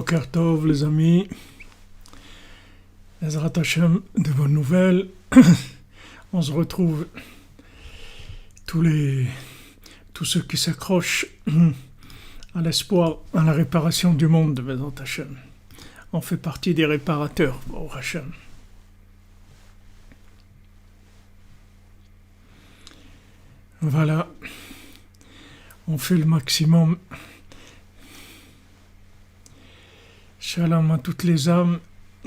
Boker Tov les amis, Ezrat Hashem, de bonnes nouvelles. On se retrouve tous ceux qui s'accrochent à l'espoir, à la réparation du monde de Ezrat Hashem. On fait partie des réparateurs, au Hashem. Voilà, on fait le maximum. Shalom à toutes les âmes,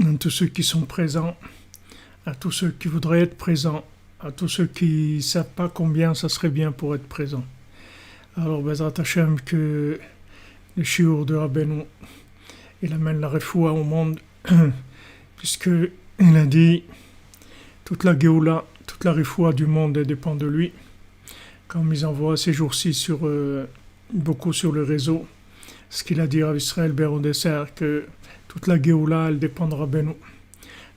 à tous ceux qui sont présents, à tous ceux qui voudraient être présents, à tous ceux qui ne savent pas combien ça serait bien pour être présent. Alors, Bezrat Hashem, que le shiur de Rabbeinu, il amène la refoua au monde, puisque il a dit, toute la Géoula, toute la refoua du monde dépend de lui. Comme ils envoient ces jours-ci beaucoup sur le réseau, ce qu'il a dit à Israël Bérodesser, que toute la Géoula, elle dépend de Rabbeinu.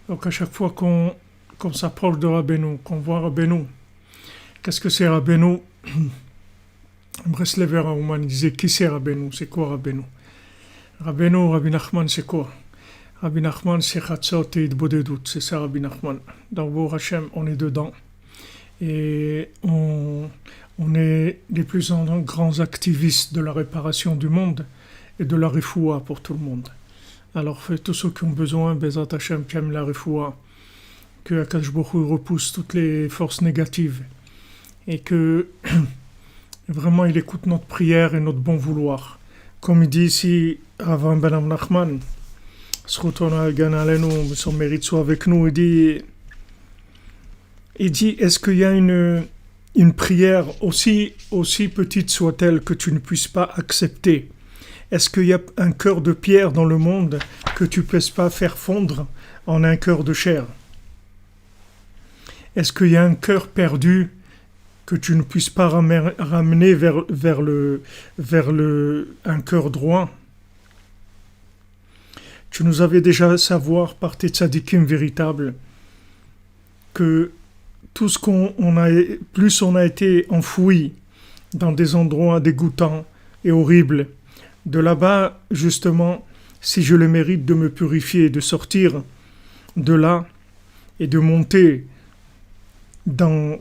Donc à chaque fois qu'on s'approche de Rabbeinu, qu'on voit Rabbeinu, qu'est-ce que c'est Rabbeinu? Breslever Aouman disait, qui c'est Rabbeinu? C'est quoi Rabbeinu? Rabbi Nachman, c'est quoi? Rabbi Nachman, c'est Chatzot et Idbodedut, c'est ça Rabbi Nachman. Dans Bo Hashem, on est dedans. Et on est les plus grands activistes de la réparation du monde et de la refoua pour tout le monde. Alors tous ceux qui ont besoin, Bezrat Hashem, qui aiment la refoua, que Akadosh Baruch Hu repousse toutes les forces négatives et que vraiment il écoute notre prière et notre bon vouloir. Comme il dit ici, Rav Ben Nachman, son mérite soit avec nous, il dit, est-ce qu'il y a une prière aussi petite soit-elle que tu ne puisses pas accepter? Est-ce qu'il y a un cœur de pierre dans le monde que tu ne puisses pas faire fondre en un cœur de chair? Est-ce qu'il y a un cœur perdu que tu ne puisses pas ramener vers un cœur droit? Tu nous avais déjà savoir par tes tzadikim véritables que tout ce plus on a été enfoui dans des endroits dégoûtants et horribles, de là-bas, justement, si je le mérite de me purifier, de sortir de là et de monter dans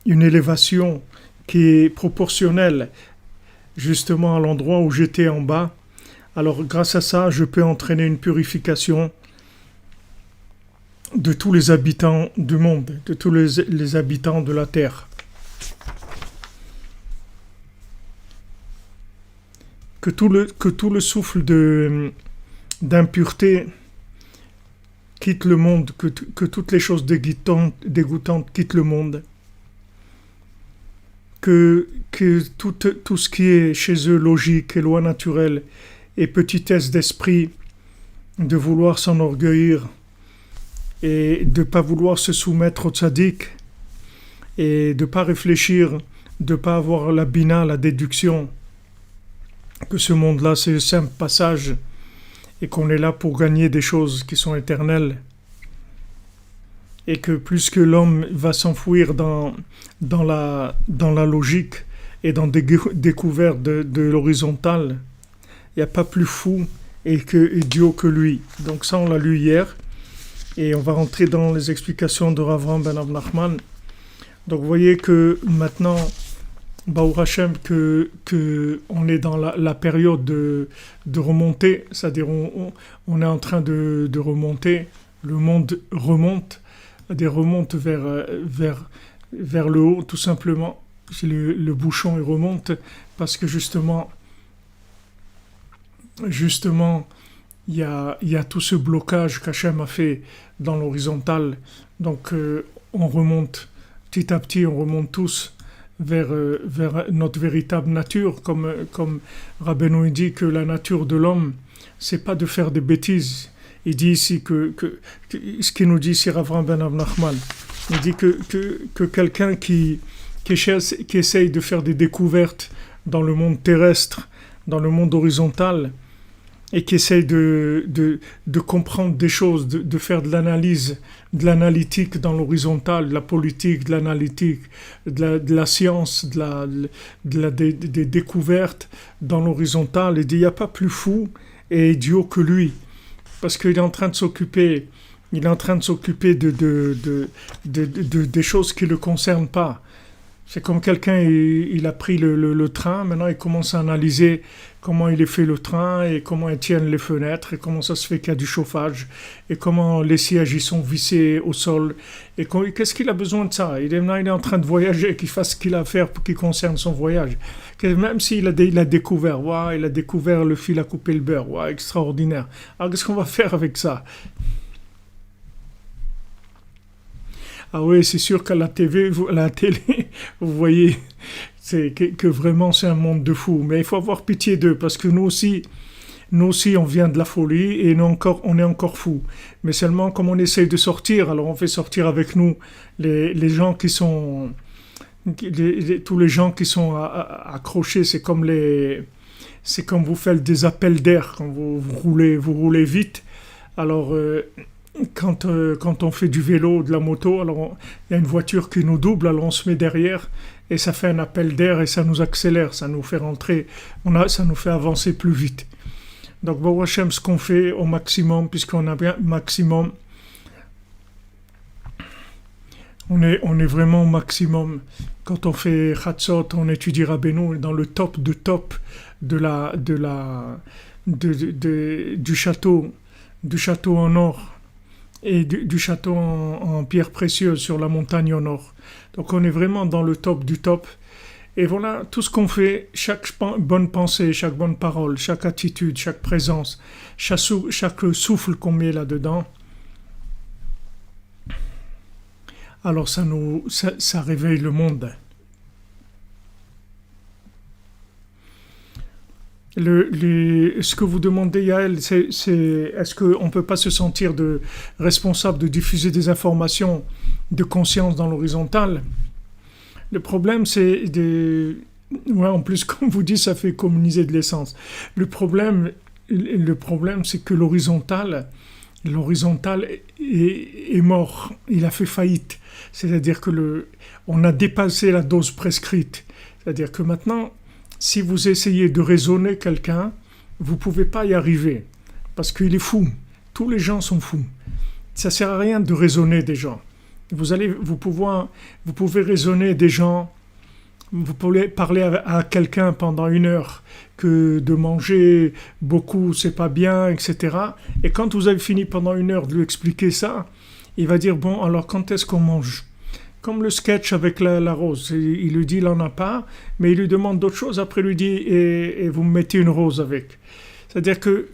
une élévation qui est proportionnelle justement à l'endroit où j'étais en bas, alors grâce à ça, je peux entraîner une purification de tous les habitants du monde, de tous les habitants de la terre. Que tout le souffle d'impureté quitte le monde, que toutes les choses dégoûtantes quittent le monde, que tout ce qui est chez eux logique et loi naturelle et petitesse d'esprit, de vouloir s'enorgueillir et de ne pas vouloir se soumettre au tzaddik et de ne pas réfléchir, de ne pas avoir la bina, la déduction, que ce monde-là c'est un simple passage et qu'on est là pour gagner des choses qui sont éternelles et que plus que l'homme va s'enfouir dans la logique et dans des découvertes de l'horizontale, il n'y a pas plus fou et idiot que lui. Donc ça on l'a lu hier. Et on va rentrer dans les explications de Rav Ben Nachman. Donc vous voyez que maintenant, Baruch Hashem, que on est dans la période de remontée, c'est-à-dire on est en train de remonter, le monde remonte vers le haut, tout simplement. Le bouchon il remonte parce que justement, il y a tout ce blocage qu'Hachem a fait dans l'horizontale. Donc on remonte petit à petit, on remonte tous vers notre véritable nature, comme Rabbeinu dit que la nature de l'homme, c'est pas de faire des bêtises. Il dit ici que ce qu'il nous dit c'est Rav Ben Nachman. Il dit que quelqu'un qui essaye de faire des découvertes dans le monde terrestre, dans le monde horizontal, et qui essaye de comprendre des choses, de faire de l'analyse, de l'analytique dans l'horizontale, de la politique, de l'analytique, de la science, des découvertes dans l'horizontale. Il dit, il n'y a pas plus fou est idiot que lui, parce qu'il est en train de s'occuper, il est en train de s'occuper des choses qui ne le concernent pas. C'est comme quelqu'un, il a pris le train, maintenant il commence à analyser comment il est fait le train et comment ils tiennent les fenêtres et comment ça se fait qu'il y a du chauffage et comment les sièges ils sont vissés au sol et qu'est-ce qu'il a besoin de ça. Maintenant il est en train de voyager, qu'il fasse ce qu'il a à faire pour qu'il concerne son voyage. Même s'il il a découvert, ouais, il a découvert le fil à couper le beurre, ouais, extraordinaire. Alors qu'est-ce qu'on va faire avec ça? Ah oui, c'est sûr qu'à la télé, vous voyez que vraiment c'est un monde de fous. Mais il faut avoir pitié d'eux parce que nous aussi on vient de la folie et on est encore fous. Mais seulement comme on essaye de sortir, alors on fait sortir avec nous les gens qui sont... tous les gens qui sont accrochés, c'est comme vous faites des appels d'air quand vous roulez vite. Alors... quand on fait du vélo, de la moto, alors il y a une voiture qui nous double, alors on se met derrière et ça fait un appel d'air et ça nous accélère, ça nous fait rentrer, ça nous fait avancer plus vite. Donc, Baruch Hashem, ce qu'on fait au maximum, puisqu'on a bien maximum, on est vraiment au maximum. Quand on fait Chatzot, on étudie Rabbeinu dans le top de top du château en or. Et du château en pierre précieuse sur la montagne au nord. Donc on est vraiment dans le top du top. Et voilà, tout ce qu'on fait, chaque bonne pensée, chaque bonne parole, chaque attitude, chaque présence, chaque souffle qu'on met là-dedans, alors ça réveille le monde. Ce que vous demandez, Yael, c'est est-ce qu'on ne peut pas se sentir responsable de diffuser des informations de conscience dans l'horizontale? Le problème, c'est ouais, en plus, comme vous dites, ça fait communiser de l'essence. Le problème, c'est que l'horizontale est mort. Il a fait faillite. C'est-à-dire que on a dépassé la dose prescrite. C'est-à-dire que maintenant, si vous essayez de raisonner quelqu'un, vous ne pouvez pas y arriver, parce qu'il est fou. Tous les gens sont fous. Ça ne sert à rien de raisonner des gens. Vous pouvez raisonner des gens, vous pouvez parler à quelqu'un pendant 1 heure, que de manger beaucoup, c'est pas bien, etc. Et quand vous avez fini pendant 1 heure de lui expliquer ça, il va dire, bon, alors quand est-ce qu'on mange ? Comme le sketch avec la rose. Il lui dit, il n'en a pas, mais il lui demande d'autres choses. Après, il lui dit, et vous me mettez une rose avec. C'est-à-dire que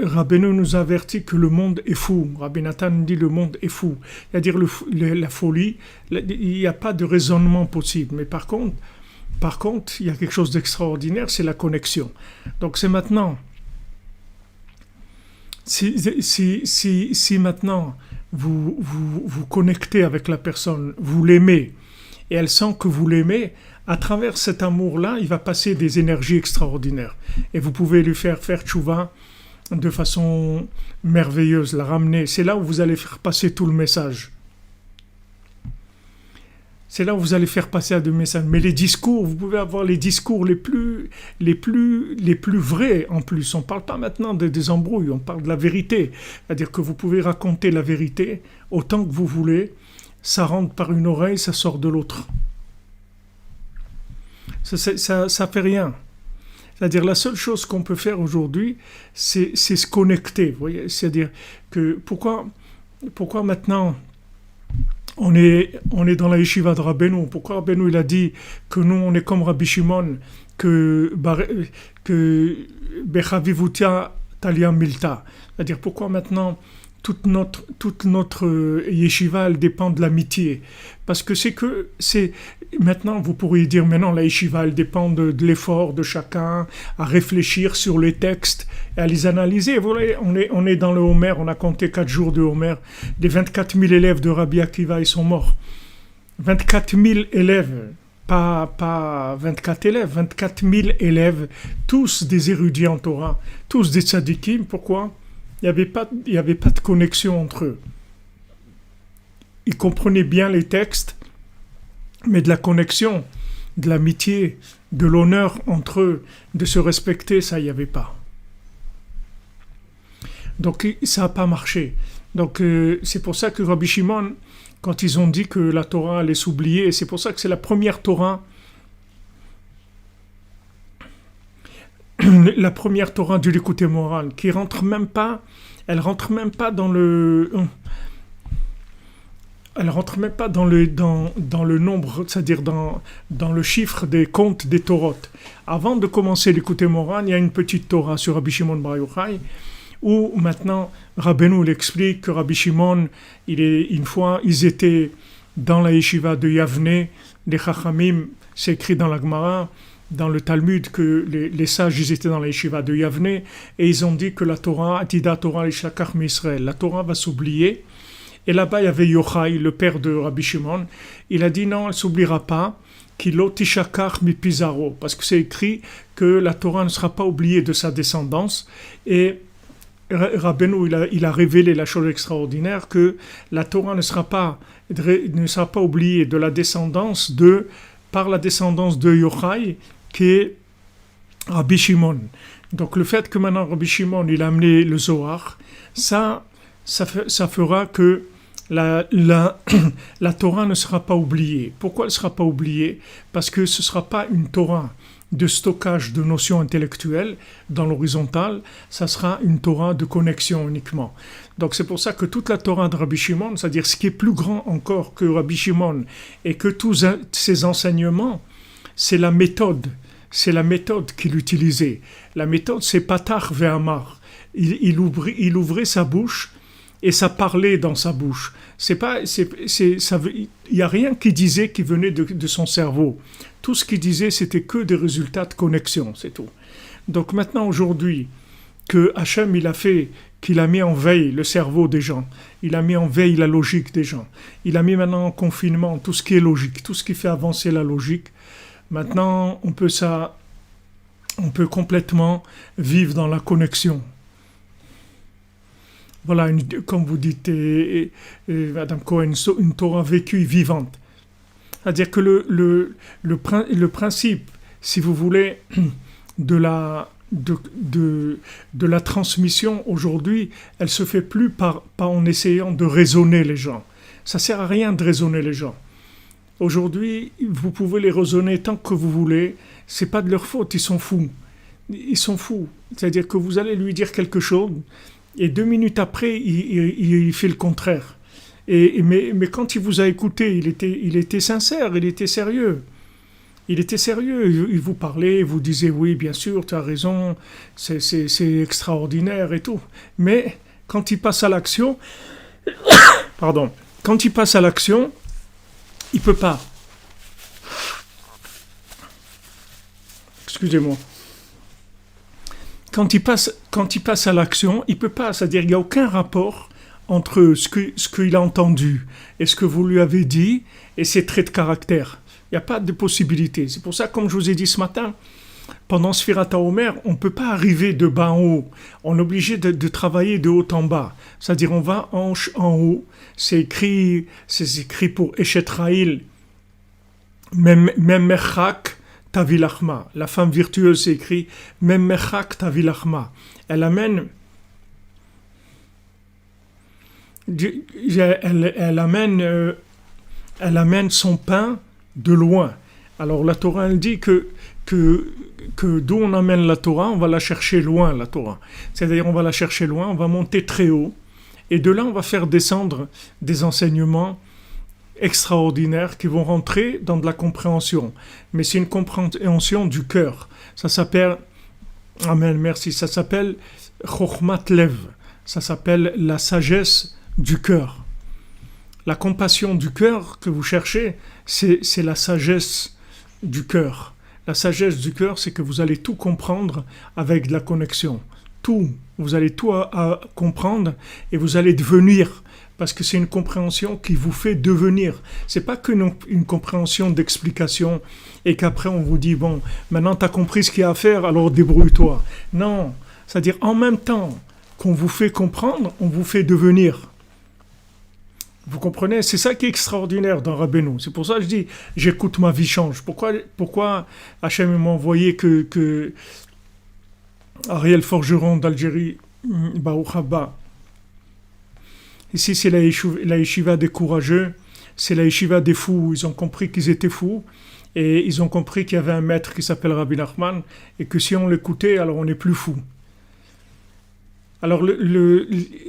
Rabbeinu nous avertit que le monde est fou. Rabbi Nathan nous dit, le monde est fou. C'est-à-dire la folie, il n'y a pas de raisonnement possible. Mais par contre, il y a quelque chose d'extraordinaire, c'est la connexion. Donc c'est maintenant. Si maintenant vous connectez avec la personne, vous l'aimez, et elle sent que vous l'aimez, à travers cet amour-là, il va passer des énergies extraordinaires. Et vous pouvez lui faire tchouva de façon merveilleuse, la ramener. C'est là où vous allez faire passer tout le message. C'est là où vous allez faire passer à deux messages. Mais les discours, vous pouvez avoir les discours les plus vrais en plus. On ne parle pas maintenant des embrouilles, on parle de la vérité. C'est-à-dire que vous pouvez raconter la vérité autant que vous voulez. Ça rentre par une oreille, ça sort de l'autre. Ça fait rien. C'est-à-dire la seule chose qu'on peut faire aujourd'hui, c'est se connecter. Vous voyez, c'est-à-dire que pourquoi maintenant on est dans la yeshiva de Rabbeinu. Pourquoi Rabbeinu il a dit que nous on est comme Rabbi Shimon, que Bechavivutia Talia Milta. C'est-à-dire pourquoi maintenant toute notre yeshiva elle dépend de l'amitié. Parce que maintenant vous pourriez dire maintenant la yeshiva elle dépend de l'effort de chacun à réfléchir sur les textes et à les analyser. Vous voyez, on est dans le Homer, on a compté 4 jours de Homer. Les 24 000 élèves de Rabbi Akiva ils sont morts. 24 000 élèves, pas 24 élèves, 24 000 élèves, tous des érudits en Torah, tous des tzadikim. Pourquoi ? Il n'y avait pas de connexion entre eux. Ils comprenaient bien les textes, mais de la connexion, de l'amitié, de l'honneur entre eux, de se respecter, ça, il n'y avait pas. Donc ça n'a pas marché. Donc c'est pour ça que Rabbi Shimon, quand ils ont dit que la Torah allait s'oublier, c'est pour ça que c'est la première Torah, la première Torah du Likutei Moharan, qui rentre même pas, elle rentre même pas dans le, elle rentre même pas dans le nombre, c'est-à-dire dans le chiffre des comptes des Torot. Avant de commencer Likutei Moharan, il y a une petite Torah sur Rabbi Shimon Bar Yochai, où maintenant Rabbeinu l'explique que Rabbi Shimon, une fois, ils étaient dans la yeshiva de Yavne, les Chachamim, c'est écrit dans la Gemara, dans le Talmud, que les sages, ils étaient dans la yeshiva de Yavne, et ils ont dit que la Torah, Atida Torah l'Ishlakach Misraël, la Torah va s'oublier. Et là-bas, il y avait Yochai, le père de Rabbi Shimon, il a dit non, elle ne s'oubliera pas, Kilo Tishakach mi Pizarro, parce que c'est écrit que la Torah ne sera pas oubliée de sa descendance, et Rabbeinu, il a révélé la chose extraordinaire que la Torah ne sera pas oubliée de la descendance par la descendance de Yochai, qui est Rabbi Shimon. Donc le fait que maintenant Rabbi Shimon il a amené le Zohar, ça fera que la Torah ne sera pas oubliée. Pourquoi elle ne sera pas oubliée? Parce que ce ne sera pas une Torah de stockage de notions intellectuelles dans l'horizontale, ça sera une Torah de connexion uniquement. Donc c'est pour ça que toute la Torah de Rabbi Shimon, c'est-à-dire ce qui est plus grand encore que Rabbi Shimon et que tous ses enseignements, c'est la méthode qu'il utilisait. La méthode, c'est Patach ve'amar. Il ouvrait sa bouche et ça parlait dans sa bouche. Il n'y a rien qui disait qui venait de son cerveau. Tout ce qu'il disait, c'était que des résultats de connexion, c'est tout. Donc maintenant, aujourd'hui, que Hachem, qu'il a mis en veille le cerveau des gens, il a mis en veille la logique des gens, il a mis maintenant en confinement tout ce qui est logique, tout ce qui fait avancer la logique. Maintenant, on peut complètement vivre dans la connexion. Voilà, comme vous dites, Madame Cohen, une Torah vécue vivante. C'est-à-dire que le principe, si vous voulez, de la transmission aujourd'hui, elle se fait plus pas en essayant de raisonner les gens. Ça sert à rien de raisonner les gens. Aujourd'hui, vous pouvez les raisonner tant que vous voulez, c'est pas de leur faute, ils sont fous. Ils sont fous. C'est-à-dire que vous allez lui dire quelque chose, et 2 minutes après, il fait le contraire. Mais quand il vous a écouté, il était sincère, il était sérieux. Il vous parlait, vous disait oui, bien sûr, tu as raison, c'est extraordinaire et tout. Mais quand il passe à l'action, il peut pas. Excusez-moi. Quand il passe à l'action, il peut pas. C'est-à-dire, il n'y a aucun rapport entre ce qu'il a entendu et ce que vous lui avez dit et ses traits de caractère. Il n'y a pas de possibilité. C'est pour ça, comme je vous ai dit ce matin, pendant Sfirat HaOmer, on ne peut pas arriver de bas en haut. On est obligé de travailler de haut en bas. C'est-à-dire, on va en haut. C'est écrit pour Eshet Raïl, même Mechak Tavilachma. La femme virtueuse, c'est écrit même Mechak Tavilachma. Elle amène son pain de loin. Alors la Torah, elle dit que d'où on amène la Torah, on va la chercher loin, la Torah. C'est-à-dire, on va la chercher loin, on va monter très haut, et de là, on va faire descendre des enseignements extraordinaires qui vont rentrer dans de la compréhension. Mais c'est une compréhension du cœur. Ça s'appelle, amen, merci, ça s'appelle Chochmat Lev. Ça s'appelle la sagesse du cœur. La compassion du cœur que vous cherchez, c'est la sagesse du cœur. La sagesse du cœur, c'est que vous allez tout comprendre avec de la connexion. Tout. Vous allez tout à comprendre et vous allez devenir. Parce que c'est une compréhension qui vous fait devenir. C'est pas qu'une compréhension d'explication et qu'après on vous dit, bon, maintenant tu as compris ce qu'il y a à faire, alors débrouille-toi. Non. C'est-à-dire, en même temps qu'on vous fait comprendre, on vous fait devenir. Vous comprenez? C'est ça qui est extraordinaire dans Rabbeinu. C'est pour ça que je dis, j'écoute, ma vie change. Pourquoi Hachem m'a envoyé que Ariel Forgeron d'Algérie, Baruch haba. Ici, c'est la yeshiva des courageux, c'est la yeshiva des fous. Ils ont compris qu'ils étaient fous et ils ont compris qu'il y avait un maître qui s'appelle Rabbi Nachman et que si on l'écoutait, alors on n'est plus fou. Alors,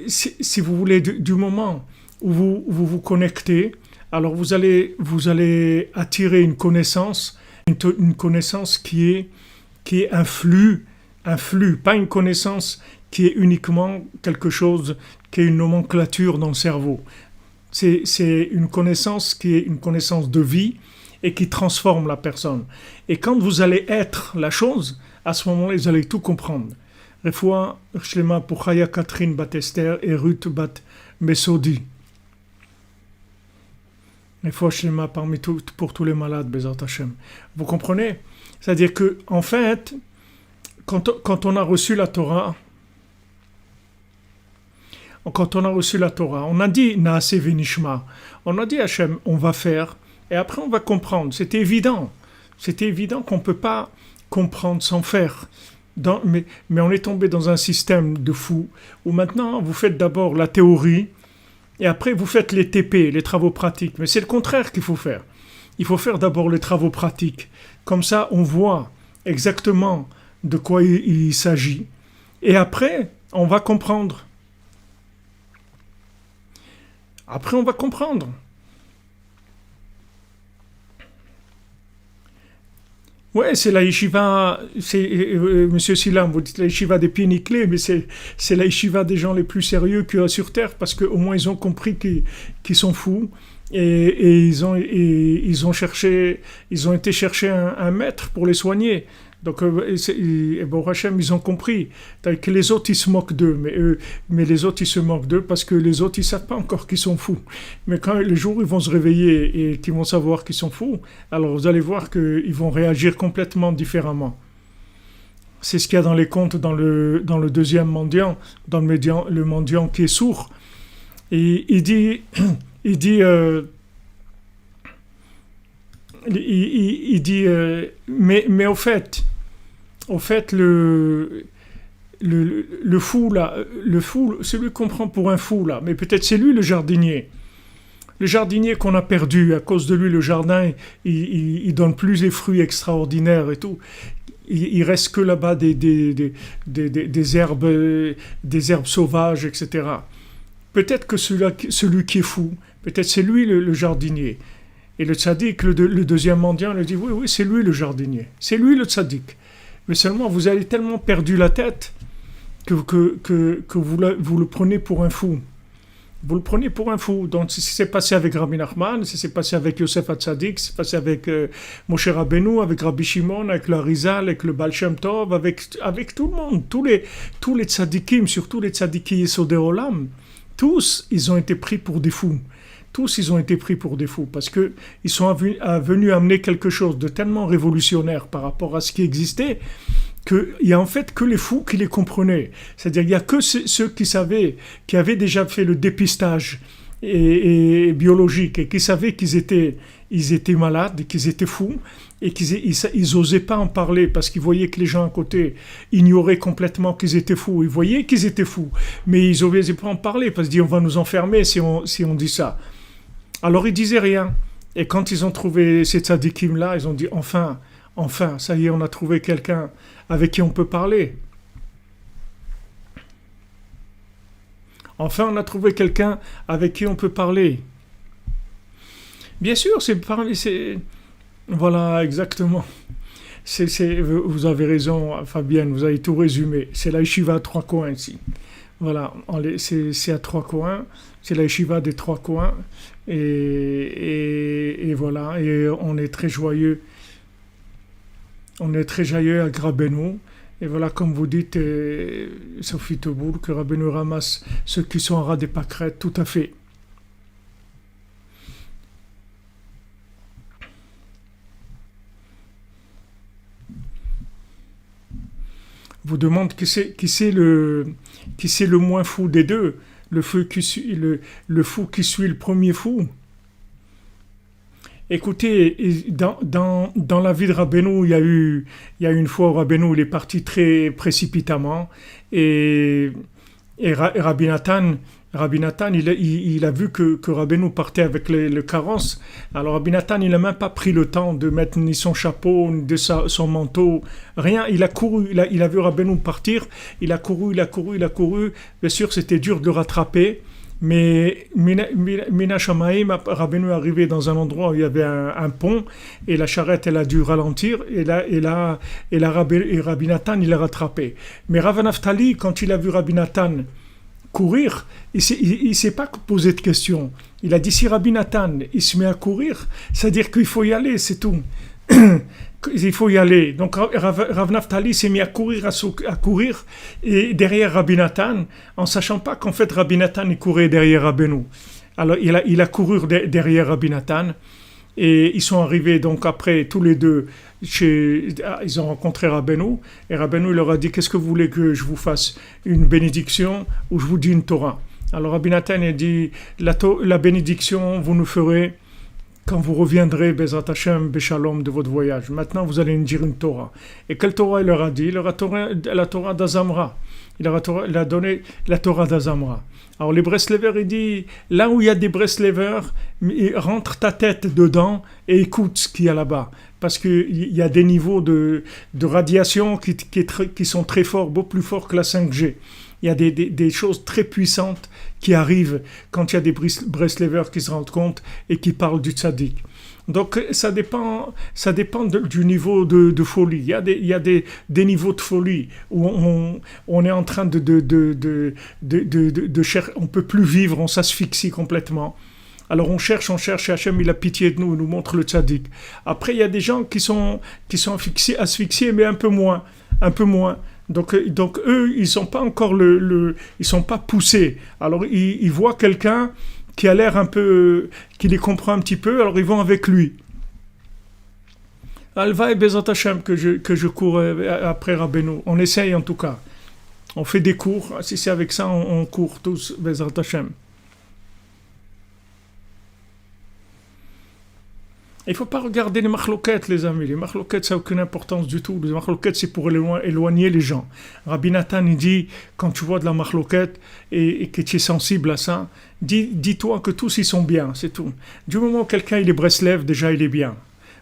si vous voulez, du moment où vous connectez, alors vous allez attirer une connaissance qui est un flux, pas une connaissance qui est uniquement quelque chose, qui est une nomenclature dans le cerveau. C'est une connaissance qui est une connaissance de vie et qui transforme la personne. Et quand vous allez être la chose, à ce moment-là, vous allez tout comprendre. Refoua Shlema pour Chaya Catherine Bat Esther et Ruth Bat Mesodi. Refoua Shlema pour tous les malades, Bezat Hashem. Vous comprenez? C'est-à-dire que, en fait, quand on a reçu la Torah, on a dit Naase Venishma. On a dit Hachem, on va faire, et après on va comprendre. C'était évident. C'était évident qu'on ne peut pas comprendre sans faire. Mais on est tombé dans un système de fou où maintenant vous faites d'abord la théorie et après vous faites les TP, les travaux pratiques. Mais c'est le contraire qu'il faut faire. Il faut faire d'abord les travaux pratiques. Comme ça, on voit exactement de quoi il s'agit. Et après, on va comprendre. Après, on va comprendre. Ouais, c'est la yeshiva, Monsieur Silam, vous dites la yeshiva des pieds nickelés, mais c'est la yeshiva des gens les plus sérieux qu'il y a sur Terre, parce qu'au moins ils ont compris qu'ils sont fous, et ils ont été chercher un maître pour les soigner. Donc, bon, Hachem, ils ont compris que les autres, ils se moquent d'eux, mais les autres, ils se moquent d'eux parce que les autres, ils ne savent pas encore qu'ils sont fous. Mais quand le jour où ils vont se réveiller et qu'ils vont savoir qu'ils sont fous, alors vous allez voir qu'ils vont réagir complètement différemment. C'est ce qu'il y a dans les contes dans le deuxième mendiant, dans le mendiant qui est sourd. Et il dit mais au fait, le fou là, celui qu'on prend pour un fou là, mais peut-être c'est lui le jardinier qu'on a perdu à cause de lui. Le jardin, il donne plus les fruits extraordinaires et tout. Il reste que là-bas des herbes sauvages, etc. Peut-être que celui qui est fou, peut-être c'est lui le jardinier. Et le tzaddik, le deuxième mendiant, lui dit oui, c'est lui le jardinier, c'est lui le tzaddik. Mais seulement vous avez tellement perdu la tête que vous le prenez pour un fou. Vous le prenez pour un fou. Donc, si c'est passé avec Rabbi Nachman, si c'est passé avec Yosef HaTzadik, si c'est passé avec Moshe Rabbeinu, avec Rabbi Shimon, avec le Harizal, avec le Baal Shem Tov, avec tout le monde, tous les tzadikim, surtout les tzadikim Yesodei Olam, tous, ils ont été pris pour des fous. Tous, ils ont été pris pour des fous parce qu'ils sont venus amener quelque chose de tellement révolutionnaire par rapport à ce qui existait qu'il n'y a en fait que les fous qui les comprenaient. C'est-à-dire qu'il n'y a que ceux qui savaient, qui avaient déjà fait le dépistage et biologique et qui savaient qu'ils étaient malades, qu'ils étaient fous et qu'ils n'osaient pas en parler parce qu'ils voyaient que les gens à côté ignoraient complètement qu'ils étaient fous. Ils voyaient qu'ils étaient fous, mais ils n'osaient pas en parler parce qu'ils disaient on va nous enfermer si on dit ça. Alors ils disaient rien. Et quand ils ont trouvé ces tzadikim-là, ils ont dit enfin, ça y est, on a trouvé quelqu'un avec qui on peut parler. Enfin, on a trouvé quelqu'un avec qui on peut parler. Bien sûr, voilà, exactement. Vous avez raison, Fabienne, vous avez tout résumé. C'est la yeshiva à trois coins ici. Voilà, c'est à trois coins. C'est la yeshiva des trois coins. Et voilà, et on est très joyeux. On est très joyeux à Rabbeinu. Et voilà, comme vous dites, Sophie Teboul, que Rabbeinu ramasse ceux qui sont en ras des pâquerettes, tout à fait. Vous demande qui c'est le moins fou des deux, le fou qui suit le premier fou. Écoutez, dans la vie de Rabbeinu, il y a eu une fois où Rabbeinu il est parti très précipitamment et Rabbi Nathan, il a vu que Rabbeinu partait avec le carrosse. Alors Rabbi Nathan, il n'a même pas pris le temps de mettre ni son chapeau, ni son manteau, rien. Il a couru, il a vu Rabbeinu partir. Il a couru. Bien sûr, c'était dur de le rattraper. Mais Mina Shamaim, Rabbeinu est arrivé dans un endroit où il y avait un pont et la charrette, elle a dû ralentir et Rabbi Nathan, il l'a rattrapé. Mais Rav Naftali, quand il a vu Rabbi Nathan courir, il s'est pas posé de questions. Il a dit si Rabbi Nathan, il se met à courir, c'est-à-dire qu'il faut y aller, c'est tout. Il faut y aller. Donc Rav Naftali s'est mis à courir et derrière Rabbi Nathan, en sachant pas qu'en fait Rabbi Nathan il courait derrière Rabbeinu. Alors il a couru derrière Rabbi Nathan et ils sont arrivés donc après tous les deux ils ont rencontré Rabbeinu et Rabbeinu leur a dit qu'est-ce que vous voulez que je vous fasse, une bénédiction ou je vous dis une Torah. Alors Rabbi Nathan a dit la bénédiction vous nous ferez quand vous reviendrez, Bezrat Hashem, Beshalom, de votre voyage. Maintenant, vous allez me dire une Torah. Et quelle Torah il leur a dit? Il leur a la Torah d'Azamra. Il a donné la Torah d'Azamra. Alors, les Breslevers, il dit, là où il y a des Breslevers, rentre ta tête dedans et écoute ce qu'il y a là-bas. Parce qu'il y a des niveaux de radiation qui sont très forts, beaucoup plus forts que la 5G. Il y a des choses très puissantes qui arrivent quand il y a des Breslevers qui se rendent compte et qui parlent du tzaddik. Donc ça dépend du niveau de folie. Il y a des niveaux de folie où on est en train de chercher, on peut plus vivre, on s'asphyxie complètement. Alors on cherche et Hachem il a pitié de nous, il nous montre le tzaddik. Après il y a des gens qui sont asphyxiés mais un peu moins. Donc eux, ils sont pas encore ils sont pas poussés. Alors ils voient quelqu'un qui a l'air un peu, qui les comprend un petit peu. Alors ils vont avec lui. Alva et Bezat Hashem que je cours après Rabbeinu. On essaye en tout cas. On fait des cours. Si c'est avec ça, on court tous Bezat Hashem. Il ne faut pas regarder les machloquettes, les amis. Les machloquettes, ça n'a aucune importance du tout. Les machloquettes, c'est pour éloigner les gens. Rabbi Nathan, il dit, quand tu vois de la machloquette et que tu es sensible à ça, dis-toi que tous, ils sont bien, c'est tout. Du moment où quelqu'un, il est Breslev, déjà, il est bien.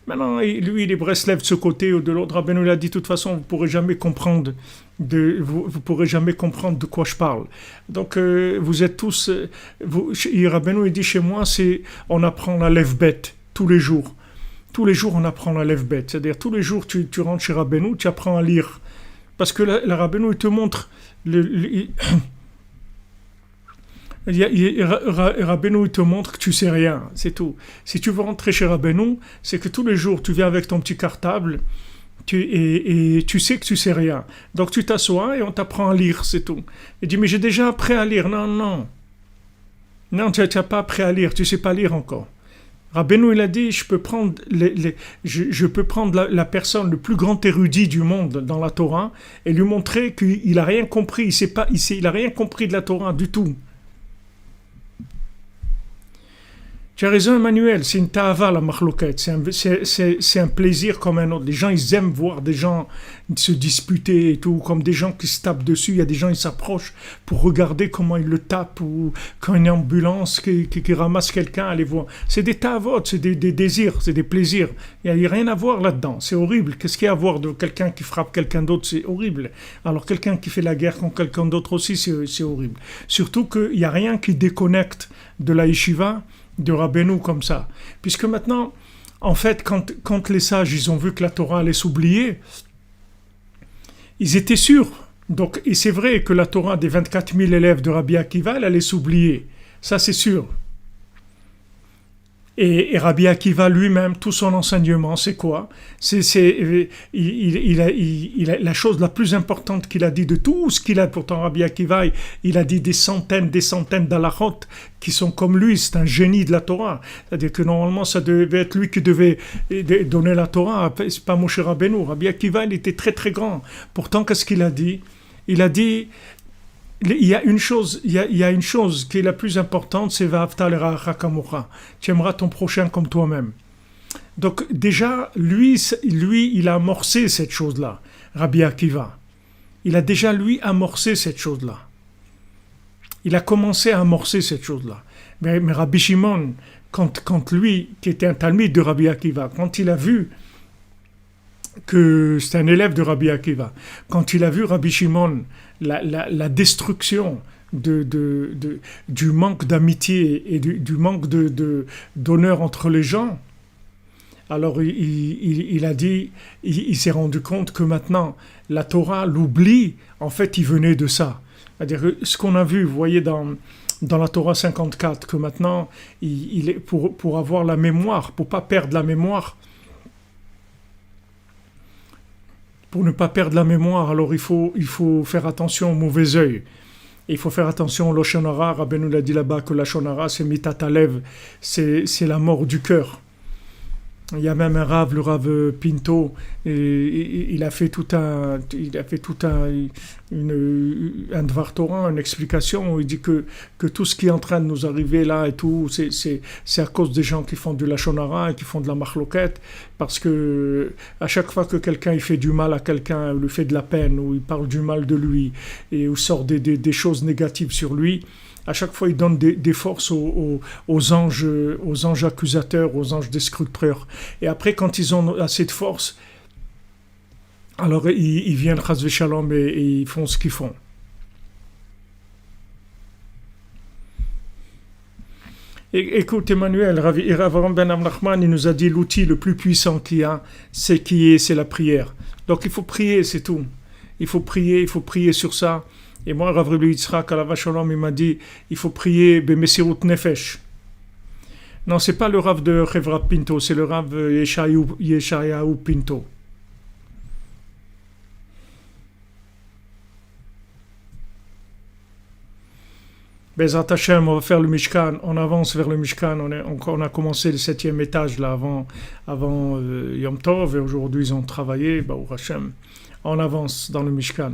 Maintenant, lui, il est Breslev de ce côté ou de l'autre. Rabbeinu l'a dit, de toute façon, vous ne pourrez jamais comprendre de quoi je parle. Donc, vous êtes tous... Rabbeinu, il dit, chez moi, on apprend la lève-bête. Tous les jours, on apprend la lève-bête. C'est-à-dire, tous les jours, tu rentres chez Rabbeinu, tu apprends à lire. Parce que la Rabbeinu, il te montre... Rabbeinu, il te montre que tu sais rien. C'est tout. Si tu veux rentrer chez Rabbeinu, c'est que tous les jours, tu viens avec ton petit cartable et tu sais que tu sais rien. Donc, tu t'assois et on t'apprend à lire, c'est tout. Il dit, mais j'ai déjà appris à lire. Non, tu n'as pas appris à lire. Tu ne sais pas lire encore. Rabbeinu, il a dit, je peux prendre la personne le plus grand érudit du monde dans la Torah et lui montrer qu'il n'a rien compris, il n'a rien compris de la Torah du tout. Tu as raison, Emmanuel, c'est une ta'ava, la machloquette, c'est un plaisir comme un autre. Les gens, ils aiment voir des gens se disputer et tout, comme des gens qui se tapent dessus. Il y a des gens, ils s'approchent pour regarder comment ils le tapent, ou quand une ambulance qui ramasse quelqu'un, aller voir. C'est des ta'avot, c'est des désirs, c'est des plaisirs. Il n'y a rien à voir là-dedans, c'est horrible. Qu'est-ce qu'il y a à voir de quelqu'un qui frappe quelqu'un d'autre, c'est horrible. Alors quelqu'un qui fait la guerre contre quelqu'un d'autre aussi, c'est horrible. Surtout qu'il n'y a rien qui déconnecte de la yeshiva, de Rabbeinu comme ça. Puisque maintenant, en fait, quand les sages, ils ont vu que la Torah allait s'oublier, ils étaient sûrs. Donc, et c'est vrai que la Torah des 24 000 élèves de Rabbi Akiva, elle allait s'oublier. Ça, c'est sûr. Et Rabbi Akiva lui-même, tout son enseignement, c'est quoi? La chose la plus importante qu'il a dit de tout ce qu'il a, pourtant Rabbi Akiva, il a dit des centaines d'halachot qui sont comme lui, c'est un génie de la Torah. C'est-à-dire que normalement, ça devait être lui qui devait donner la Torah, c'est pas Moshe Rabbeinu. Rabbi Akiva, il était très très grand. Pourtant, qu'est-ce qu'il a dit? Il a dit... Il y a une chose qui est la plus importante, c'est Va'avta l'eracha kamocha. Tu aimeras ton prochain comme toi-même. Donc déjà, lui, il a amorcé cette chose-là, Rabbi Akiva. Il a déjà, lui, amorcé cette chose-là. Il a commencé à amorcer cette chose-là. Mais Rabbi Shimon, quand lui, qui était un talmide de Rabbi Akiva, quand il a vu que c'est un élève de Rabbi Akiva, quand il a vu Rabbi Shimon, la destruction du manque d'amitié et du manque d'honneur entre les gens, alors il a dit, il s'est rendu compte que maintenant, la Torah, l'oubli, en fait, il venait de ça. C'est-à-dire que ce qu'on a vu, vous voyez, dans la Torah 54, que maintenant, il est pour avoir la mémoire, pour ne pas perdre la mémoire, alors il faut faire attention au mauvais œil. Il faut faire attention au Lashon Hara. Rabbeinu l'a dit là-bas que Lashon Hara, c'est Mitat Halev, c'est la mort du cœur. Il y a même un Rav, le Rav Pinto, et il a fait tout un Dvar Torah, une explication où il dit que tout ce qui est en train de nous arriver là et tout, c'est à cause des gens qui font du Lashon Hara et qui font de la marloquette, parce que à chaque fois que quelqu'un il fait du mal à quelqu'un, ou lui fait de la peine, ou il parle du mal de lui, et ou sort des choses négatives sur lui, à chaque fois, il donne des forces aux anges accusateurs, aux anges destructeurs. Et après, quand ils ont assez de force, alors ils viennent chas v'shalom et ils font ce qu'ils font. Écoute, Emmanuel, Rav Ben Amnachman, il nous a dit l'outil le plus puissant qu'il y a, c'est la prière. Donc il faut prier, c'est tout. Il faut prier sur ça. Et moi, Rav Rebbe Yitzhak, Alav Shalom, il m'a dit, il faut prier Bemesirut Nefesh. Non, c'est pas le Rav de Chevra Pinto, c'est le Rav Yeshayahu Pinto. Bezat Hashem, on va faire le Mishkan, on avance vers le Mishkan, on a commencé le 7e étage là avant Yom Tov, et aujourd'hui ils ont travaillé, Baruch Hashem, on avance dans le Mishkan,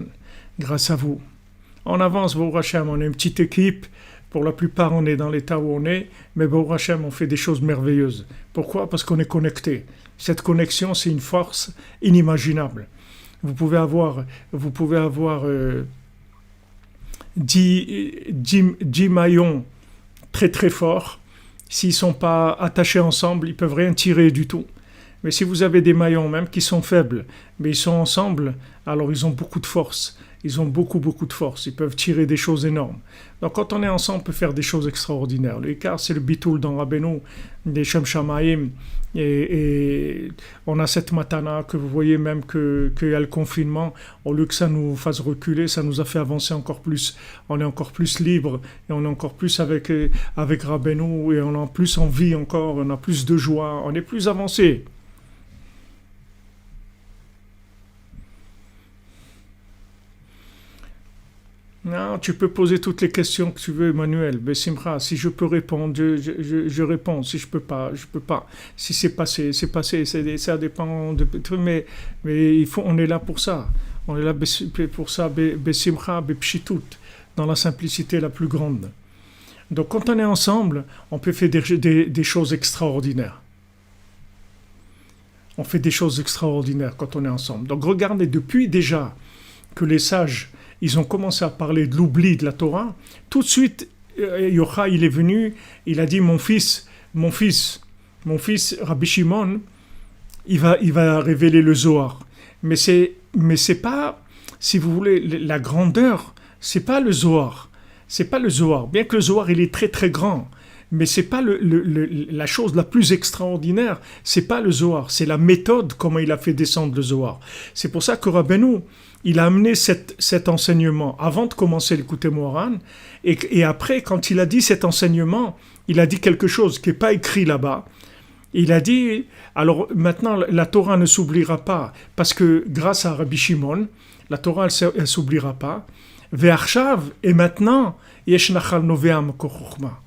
grâce à vous. On avance, Baruch Hashem, on est une petite équipe, pour la plupart on est dans l'état où on est, mais Baruch Hashem, on fait des choses merveilleuses. Pourquoi ? Parce qu'on est connecté. Cette connexion, c'est une force inimaginable. Vous pouvez avoir 10 maillons très très forts, s'ils ne sont pas attachés ensemble, ils ne peuvent rien tirer du tout. Mais si vous avez des maillons même qui sont faibles, mais ils sont ensemble, alors ils ont beaucoup de force. Ils ont beaucoup de force. Ils peuvent tirer des choses énormes. Donc quand on est ensemble, on peut faire des choses extraordinaires. L'écart, c'est le bitoul dans Rabbeinu, des Shem Shamaim. Et on a cette matana que vous voyez même qu'il y a le confinement. Au lieu que ça nous fasse reculer, ça nous a fait avancer encore plus. On est encore plus libre et on est encore plus avec Rabbeinu et on a plus envie encore, on a plus de joie, on est plus avancé. Non, tu peux poser toutes les questions que tu veux, Emmanuel. Bessimra, si je peux répondre, je réponds. Si je peux pas, je peux pas. Si c'est passé, c'est passé. Ça dépend de tout, mais on est là pour ça. On est là pour ça, Bessimra, Bepshitut, dans la simplicité la plus grande. Donc, quand on est ensemble, on peut faire des choses extraordinaires. On fait des choses extraordinaires quand on est ensemble. Donc, regardez, depuis déjà que les sages ils ont commencé à parler de l'oubli de la Torah, tout de suite, Yochai, il est venu, il a dit, mon fils, Rabbi Shimon, il va révéler le Zohar. Mais c'est pas, si vous voulez, la grandeur, c'est pas le Zohar. C'est pas le Zohar. Bien que le Zohar, il est très très grand. Mais c'est pas la chose la plus extraordinaire, c'est pas le Zohar, c'est la méthode comment il a fait descendre le Zohar. C'est pour ça que Rabbeinu, il a amené cet enseignement avant de commencer l'écouter Moharan, et après, quand il a dit cet enseignement, il a dit quelque chose qui n'est pas écrit là-bas. Il a dit, alors maintenant la Torah ne s'oubliera pas, parce que grâce à Rabbi Shimon, la Torah elle s'oubliera pas. Ve'achav, et maintenant, yesh nachal novea mekor chokhma.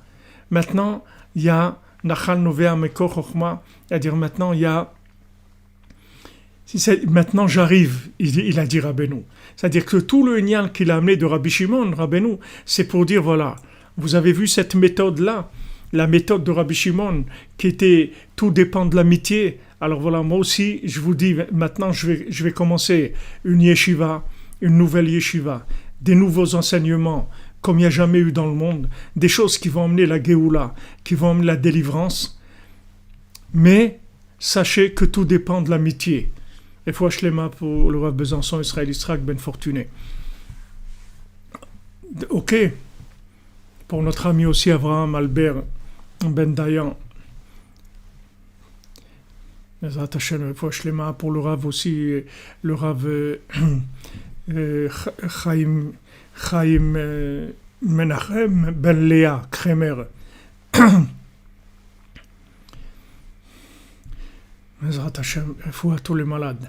Maintenant, il y a Nachal Novea Mekor Chokhma, c'est-à-dire maintenant, il y a. Maintenant, j'arrive, il a dit Rabbeinu. C'est-à-dire que tout le nial qu'il a amené de Rabbi Shimon, Rabbeinu, c'est pour dire voilà, vous avez vu cette méthode-là, la méthode de Rabbi Shimon, qui était tout dépend de l'amitié. Alors voilà, moi aussi, je vous dis maintenant, je vais commencer une yeshiva, une nouvelle yeshiva, des nouveaux enseignements. comme il n'y a jamais eu dans le monde, des choses qui vont amener la Géoula, qui vont amener la délivrance. Mais sachez que tout dépend de l'amitié. Et fois Shlema pour le Rav Besançon, Israël Israq Ben Fortuné. Ok. Pour notre ami aussi Abraham Albert Ben Dayan. Pour le Rav aussi, le Rav Chaim Menachem Ben Léa Kremer. À tous les malades.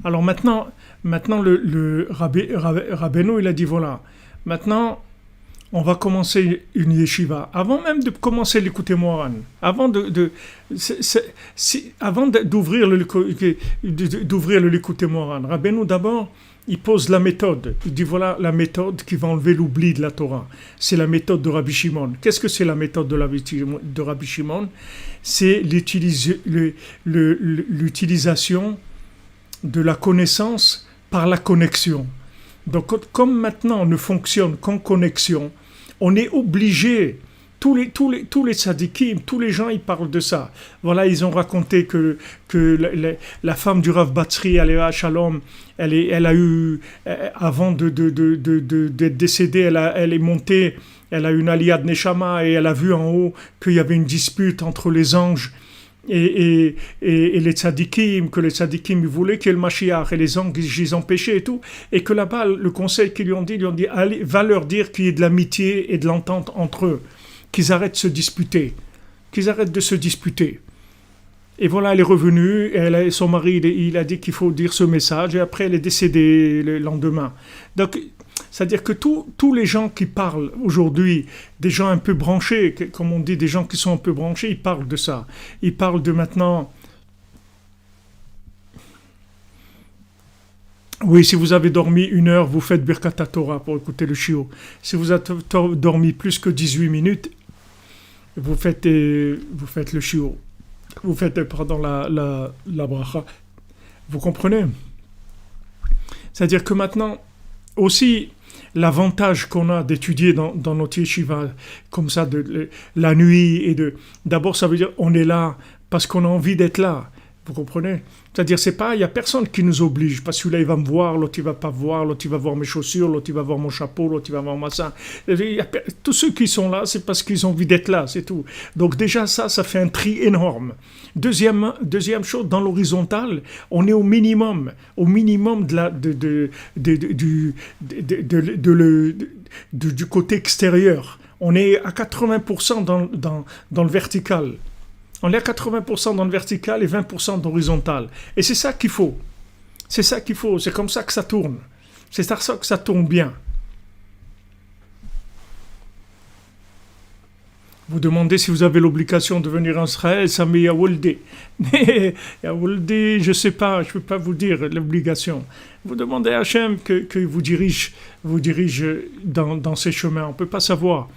Alors maintenant le Rabbeinu, il a dit voilà, maintenant on va commencer une yeshiva. Avant même de commencer l'écouter Moran, avant d'ouvrir le l'écouter Moran, Rabbeinu d'abord, il pose la méthode. Il dit voilà la méthode qui va enlever l'oubli de la Torah. C'est la méthode de Rabbi Shimon. Qu'est-ce que c'est la méthode de Rabbi Shimon? C'est l'utilisation de la connaissance par la connexion. Donc comme maintenant on ne fonctionne qu'en connexion, on est obligé, tous les tzadikim, tous les gens ils parlent de ça. Voilà, ils ont raconté que la femme du Rav Batzri, Aléa Shalom, elle a eu, avant d'être décédée, elle est montée, elle a eu une aliyah de Neshama et elle a vu en haut qu'il y avait une dispute entre les anges et les tzadikim, que les tzadikim voulaient qu'il y ait le Mashiach et les anges ils empêchaient et tout, et que là-bas le conseil qu'ils lui ont dit allez, va leur dire qu'il y ait de l'amitié et de l'entente entre eux, qu'ils arrêtent de se disputer. Et voilà, elle est revenue, et son mari il a dit qu'il faut dire ce message, et après elle est décédée le lendemain. Donc c'est-à-dire que tous les gens qui parlent aujourd'hui, des gens un peu branchés, comme on dit, des gens qui sont un peu branchés, ils parlent de ça. Ils parlent de maintenant. Oui, si vous avez dormi 1 heure, vous faites Birkat Torah pour écouter le shiur. Si vous avez dormi plus que 18 minutes, vous faites le shiur. Vous faites, la bracha. Vous comprenez? C'est-à-dire que maintenant, aussi, l'avantage qu'on a d'étudier dans notre yeshiva, comme ça, la nuit, d'abord, ça veut dire on est là parce qu'on a envie d'être là. Vous comprenez? C'est-à-dire, il n'y a personne qui nous oblige. Parce que celui-là, il va me voir, l'autre, il ne va pas voir, l'autre, il va voir mes chaussures, l'autre, il va voir mon chapeau, l'autre, il va voir ma ça. Tous ceux qui sont là, c'est parce qu'ils ont envie d'être là, c'est tout. Donc déjà, ça fait un tri énorme. Deuxième chose, dans l'horizontale, on est au minimum du côté extérieur. On est à 80% dans le vertical. On est à 80% dans le vertical et 20% d'horizontal. Et c'est ça qu'il faut. C'est ça qu'il faut. C'est comme ça que ça tourne. C'est ça que ça tourne bien. Vous demandez si vous avez l'obligation de venir en Israël, ça met Yawolde. Yawolde, je ne sais pas, je ne peux pas vous dire l'obligation. Vous demandez à Hachem que vous dirige dans ces chemins. On ne peut pas savoir.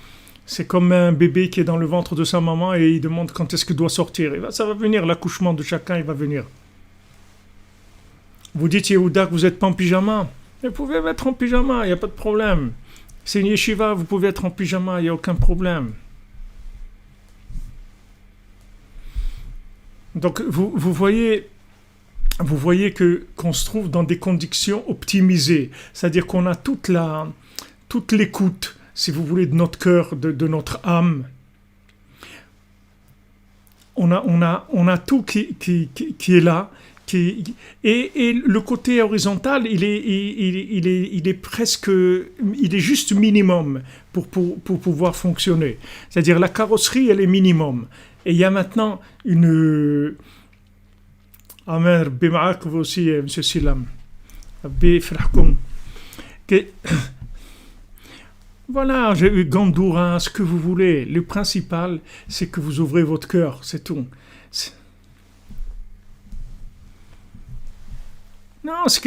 C'est comme un bébé qui est dans le ventre de sa maman et il demande quand est-ce qu'il doit sortir. Ça va venir, l'accouchement de chacun, il va venir. Vous dites, Yehuda, que vous n'êtes pas en pyjama. Vous pouvez être en pyjama, il n'y a pas de problème. C'est une yeshiva, vous pouvez être en pyjama, il n'y a aucun problème. Donc, vous voyez qu'on se trouve dans des conditions optimisées. C'est-à-dire qu'on a toute l'écoute, si vous voulez, de notre cœur, de notre âme. On a tout qui est là. Et le côté horizontal, il est presque, il est juste minimum pour pouvoir fonctionner. C'est-à-dire la carrosserie, elle est minimum. Et il y a maintenant une... Amen, bima'ak vous aussi, M. Silam. Bifrahkoum. Voilà, j'ai eu Gandoura, ce que vous voulez. Le principal, c'est que vous ouvrez votre cœur, c'est tout. Non, vous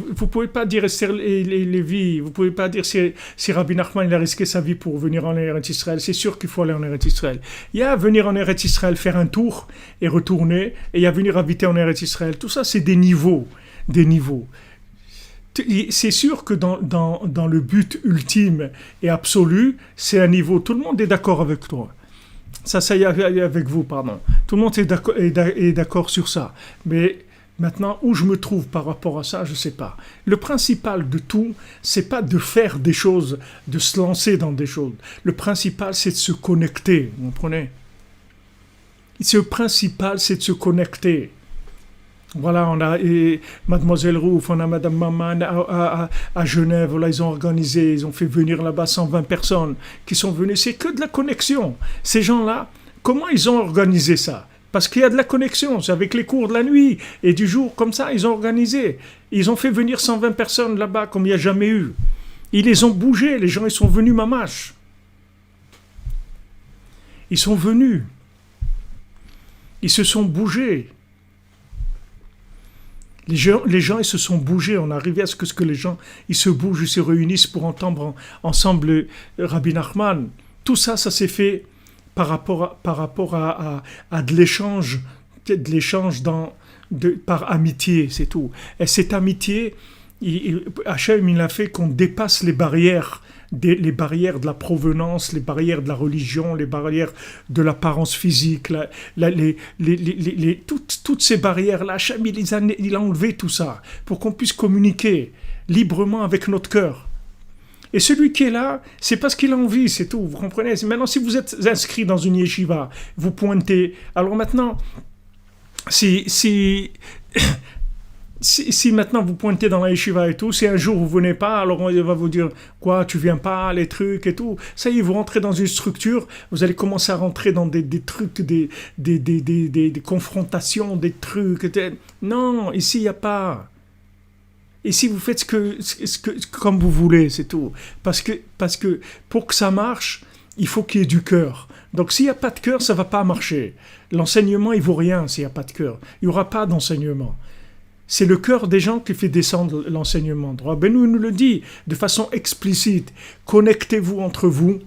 ne pouvez pas dire les vies, vous ne pouvez pas dire si Rabbi Nachman il a risqué sa vie pour venir en Eretz Israël. C'est sûr qu'il faut aller en Eretz Israël. Il y a venir en Eretz Israël, faire un tour et retourner, et il y a venir habiter en Eretz Israël. Tout ça, c'est des niveaux. c'est sûr que dans le but ultime et absolu, c'est un niveau, tout le monde est d'accord avec toi. Ça y est avec vous, pardon. Tout le monde est d'accord sur ça. Mais maintenant, où je me trouve par rapport à ça, je ne sais pas. Le principal de tout, c'est pas de faire des choses, de se lancer dans des choses. Le principal, c'est de se connecter, vous comprenez? Le principal, c'est de se connecter. Voilà, on a Mademoiselle Rouf, on a Madame Maman à Genève, là ils ont organisé, ils ont fait venir là-bas 120 personnes qui sont venues, c'est que de la connexion. Ces gens-là, comment ils ont organisé ça? Parce qu'il y a de la connexion, c'est avec les cours de la nuit et du jour, comme ça, ils ont organisé. Ils ont fait venir 120 personnes là-bas comme il n'y a jamais eu. Ils les ont bougés, les gens ils sont venus mamache. Ils sont venus. Ils se sont bougés. Les gens, ils se sont bougés. On est arrivé à ce que les gens, ils se bougent, ils se réunissent pour entendre ensemble Rabbi Nachman. Tout ça, ça s'est fait par rapport à de l'échange par amitié, c'est tout. Et cette amitié, Hachem, il a fait qu'on dépasse les barrières de la provenance, les barrières de la religion, les barrières de l'apparence physique, toutes ces barrières-là, Hachem, il a enlevé tout ça pour qu'on puisse communiquer librement avec notre cœur. Et celui qui est là, c'est parce qu'il a envie, c'est tout, vous comprenez? Maintenant, si vous êtes inscrit dans une yeshiva, vous pointez. Alors maintenant, si maintenant vous pointez dans la yeshiva et tout, si un jour vous venez pas, alors on va vous dire quoi, tu viens pas, les trucs et tout. Ça y est, vous rentrez dans une structure, vous allez commencer à rentrer dans des trucs, des confrontations, des trucs. Non, ici il n'y a pas. Ici vous faites comme vous voulez, c'est tout. Parce que pour que ça marche, il faut qu'il y ait du cœur. Donc s'il n'y a pas de cœur, ça va pas marcher. L'enseignement, il vaut rien s'il n'y a pas de cœur. Il n'y aura pas d'enseignement. C'est le cœur des gens qui fait descendre l'enseignement. Rabbeinu nous le dit de façon explicite. Connectez-vous entre vous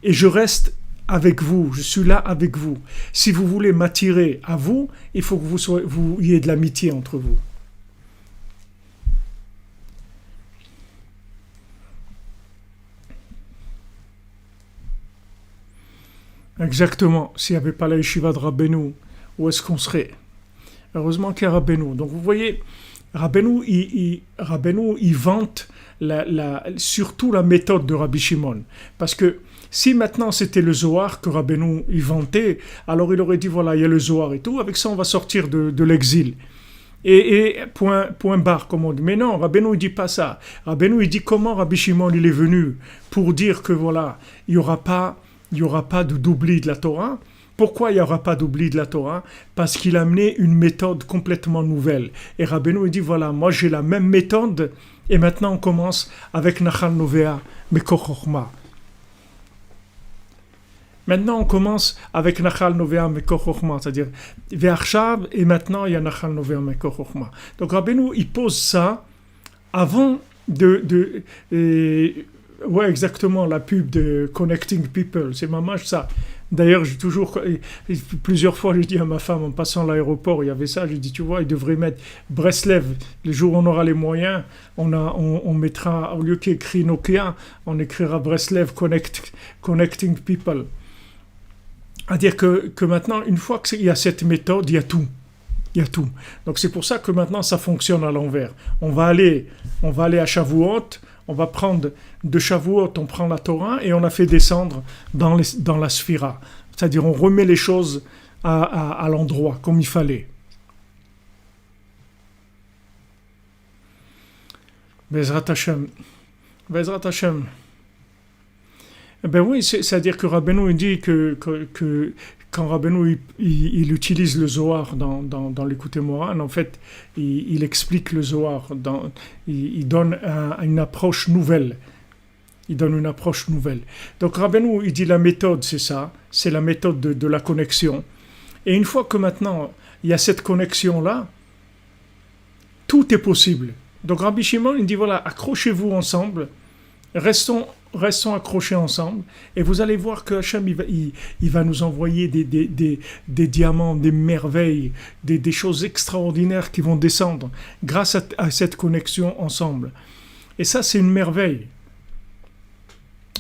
et je reste avec vous. Je suis là avec vous. Si vous voulez m'attirer à vous, il faut que vous ayez de l'amitié entre vous. Exactement. S'il n'y avait pas la yeshiva de Rabbeinu, où est-ce qu'on serait? Heureusement qu'il y a Rabbeinu. Donc vous voyez, Rabbeinu, il vante surtout la méthode de Rabbi Shimon. Parce que si maintenant c'était le Zohar que Rabbeinu il vantait, alors il aurait dit voilà, il y a le Zohar et tout, avec ça on va sortir de l'exil. Et point barre, comme on dit. Mais non, Rabbeinu il dit pas ça. Rabbeinu il dit comment Rabbi Shimon il est venu pour dire que voilà, il n'y aura pas d'oubli de la Torah. Pourquoi il n'y aura pas d'oubli de la Torah? Parce qu'il a amené une méthode complètement nouvelle. Et Rabbeinu il dit voilà, moi j'ai la même méthode et maintenant on commence avec Nachal Novea Mekor Chochma. Maintenant on commence avec Nachal Novea Mekor Chochma, c'est-à-dire Ve'achshav et maintenant il y a Nachal Novea Mekor Chochma. Donc Rabbeinu il pose ça avant ouais, exactement, la pub de Connecting People, c'est mamache ça. D'ailleurs, plusieurs fois, j'ai dit à ma femme, en passant à l'aéroport, il y avait ça, j'ai dit, tu vois, ils devraient mettre Breslev, le jour où on aura les moyens, on mettra, au lieu qu'il écrit Nokia, on écrira Breslev Connecting People. C'est-à-dire que maintenant, une fois qu'il y a cette méthode, il y a tout. Il y a tout. Donc c'est pour ça que maintenant, ça fonctionne à l'envers. On va aller à Shavuot, on va prendre de Shavuot, on prend la Torah et on la fait descendre dans la Sphira. C'est-à-dire on remet les choses à l'endroit, comme il fallait. Bezrat Hashem. Bezrat Hashem. Ben oui, c'est-à-dire que Rabbeinu dit que quand Rabbeinu il utilise le Zohar dans l'Écoute Moran, en fait, il explique le Zohar, il donne une approche nouvelle. Il donne une approche nouvelle. Donc Rabbeinu, il dit la méthode, c'est ça, c'est la méthode de la connexion. Et une fois que maintenant, il y a cette connexion-là, tout est possible. Donc Rabbi Shimon, il dit voilà, accrochez-vous ensemble, restons restons accrochés ensemble et vous allez voir que Hachem il va nous envoyer des diamants, des merveilles, des choses extraordinaires qui vont descendre grâce à cette connexion ensemble. Et ça, c'est une merveille.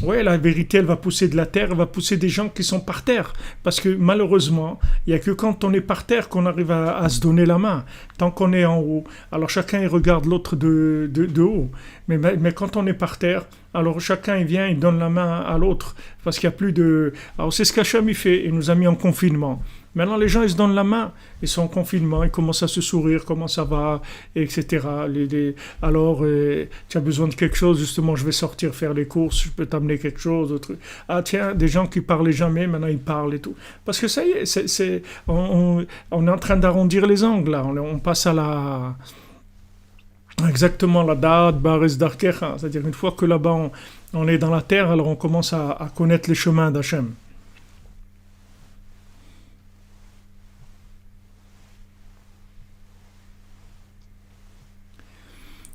Ouais, la vérité, elle va pousser de la terre, elle va pousser des gens qui sont par terre. Parce que malheureusement, il n'y a que quand on est par terre qu'on arrive à se donner la main. Tant qu'on est en haut, alors chacun il regarde l'autre de haut. Mais quand on est par terre, alors chacun il vient, il donne la main à l'autre. Parce qu'il n'y a plus de... Alors c'est ce qu'Hachem il fait, il nous a mis en confinement. Maintenant, les gens, ils se donnent la main. Ils sont en confinement, ils commencent à se sourire, comment ça va, etc. Alors, tu as besoin de quelque chose, justement, je vais sortir faire les courses, je peux t'amener quelque chose. Autre. Ah tiens, des gens qui parlaient jamais, maintenant ils parlent et tout. Parce que ça y est, on est en train d'arrondir les angles, là. On passe à la... Exactement, la date, Bares Darkecha. C'est-à-dire, une fois que là-bas, on est dans la terre, alors on commence à connaître les chemins d'Hachem.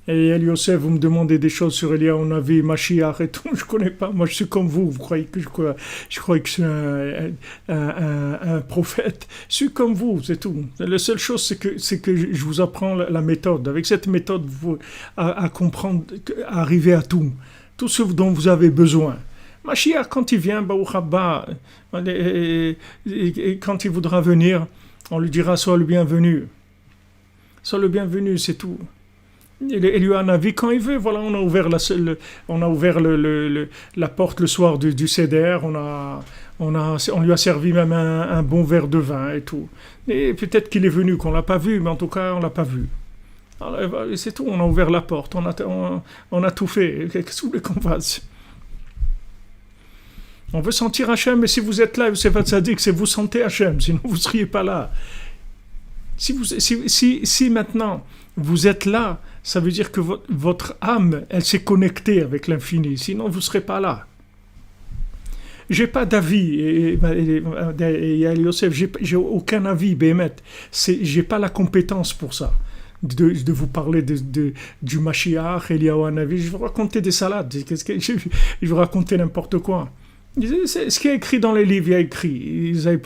Et El Yosef, vous me demandez des choses sur Eliyahu Navi, Mashiach et tout, je ne connais pas. Moi, je suis comme vous. Vous croyez que je crois que je suis un prophète. Je suis comme vous, c'est tout. La seule chose, c'est que je vous apprends la méthode. Avec cette méthode, vous à comprendre, à arriver à tout. Tout ce dont vous avez besoin. Mashiach, quand il vient, Baruch Haba, et quand il voudra venir, on lui dira, sois le bienvenu. Sois le bienvenu, c'est tout. Il lui a un avis quand il veut. Voilà, on a ouvert la porte le soir du Seder. On lui a servi même un bon verre de vin et tout. Et peut-être qu'il est venu, qu'on l'a pas vu, mais en tout cas, on l'a pas vu. Alors, c'est tout. On a ouvert la porte. On a tout fait. Qu'est-ce que vous voulez qu'on fasse? On veut sentir Hachem, mais si vous êtes là, c'est pas de ça dire que c'est vous sentez Hachem, sinon vous ne seriez pas là. Si maintenant vous êtes là, ça veut dire que votre âme, elle s'est connectée avec l'infini, sinon vous ne serez pas là. J'ai pas d'avis, et Yosef, j'ai aucun avis, Bémet. J'ai pas la compétence pour ça, de vous parler du Mashiach, Eliyahu Hanavi. Je vais vous raconter des salades, je vais vous raconter n'importe quoi. Ce qui est écrit dans les livres, il y a écrit. Ils n'avaient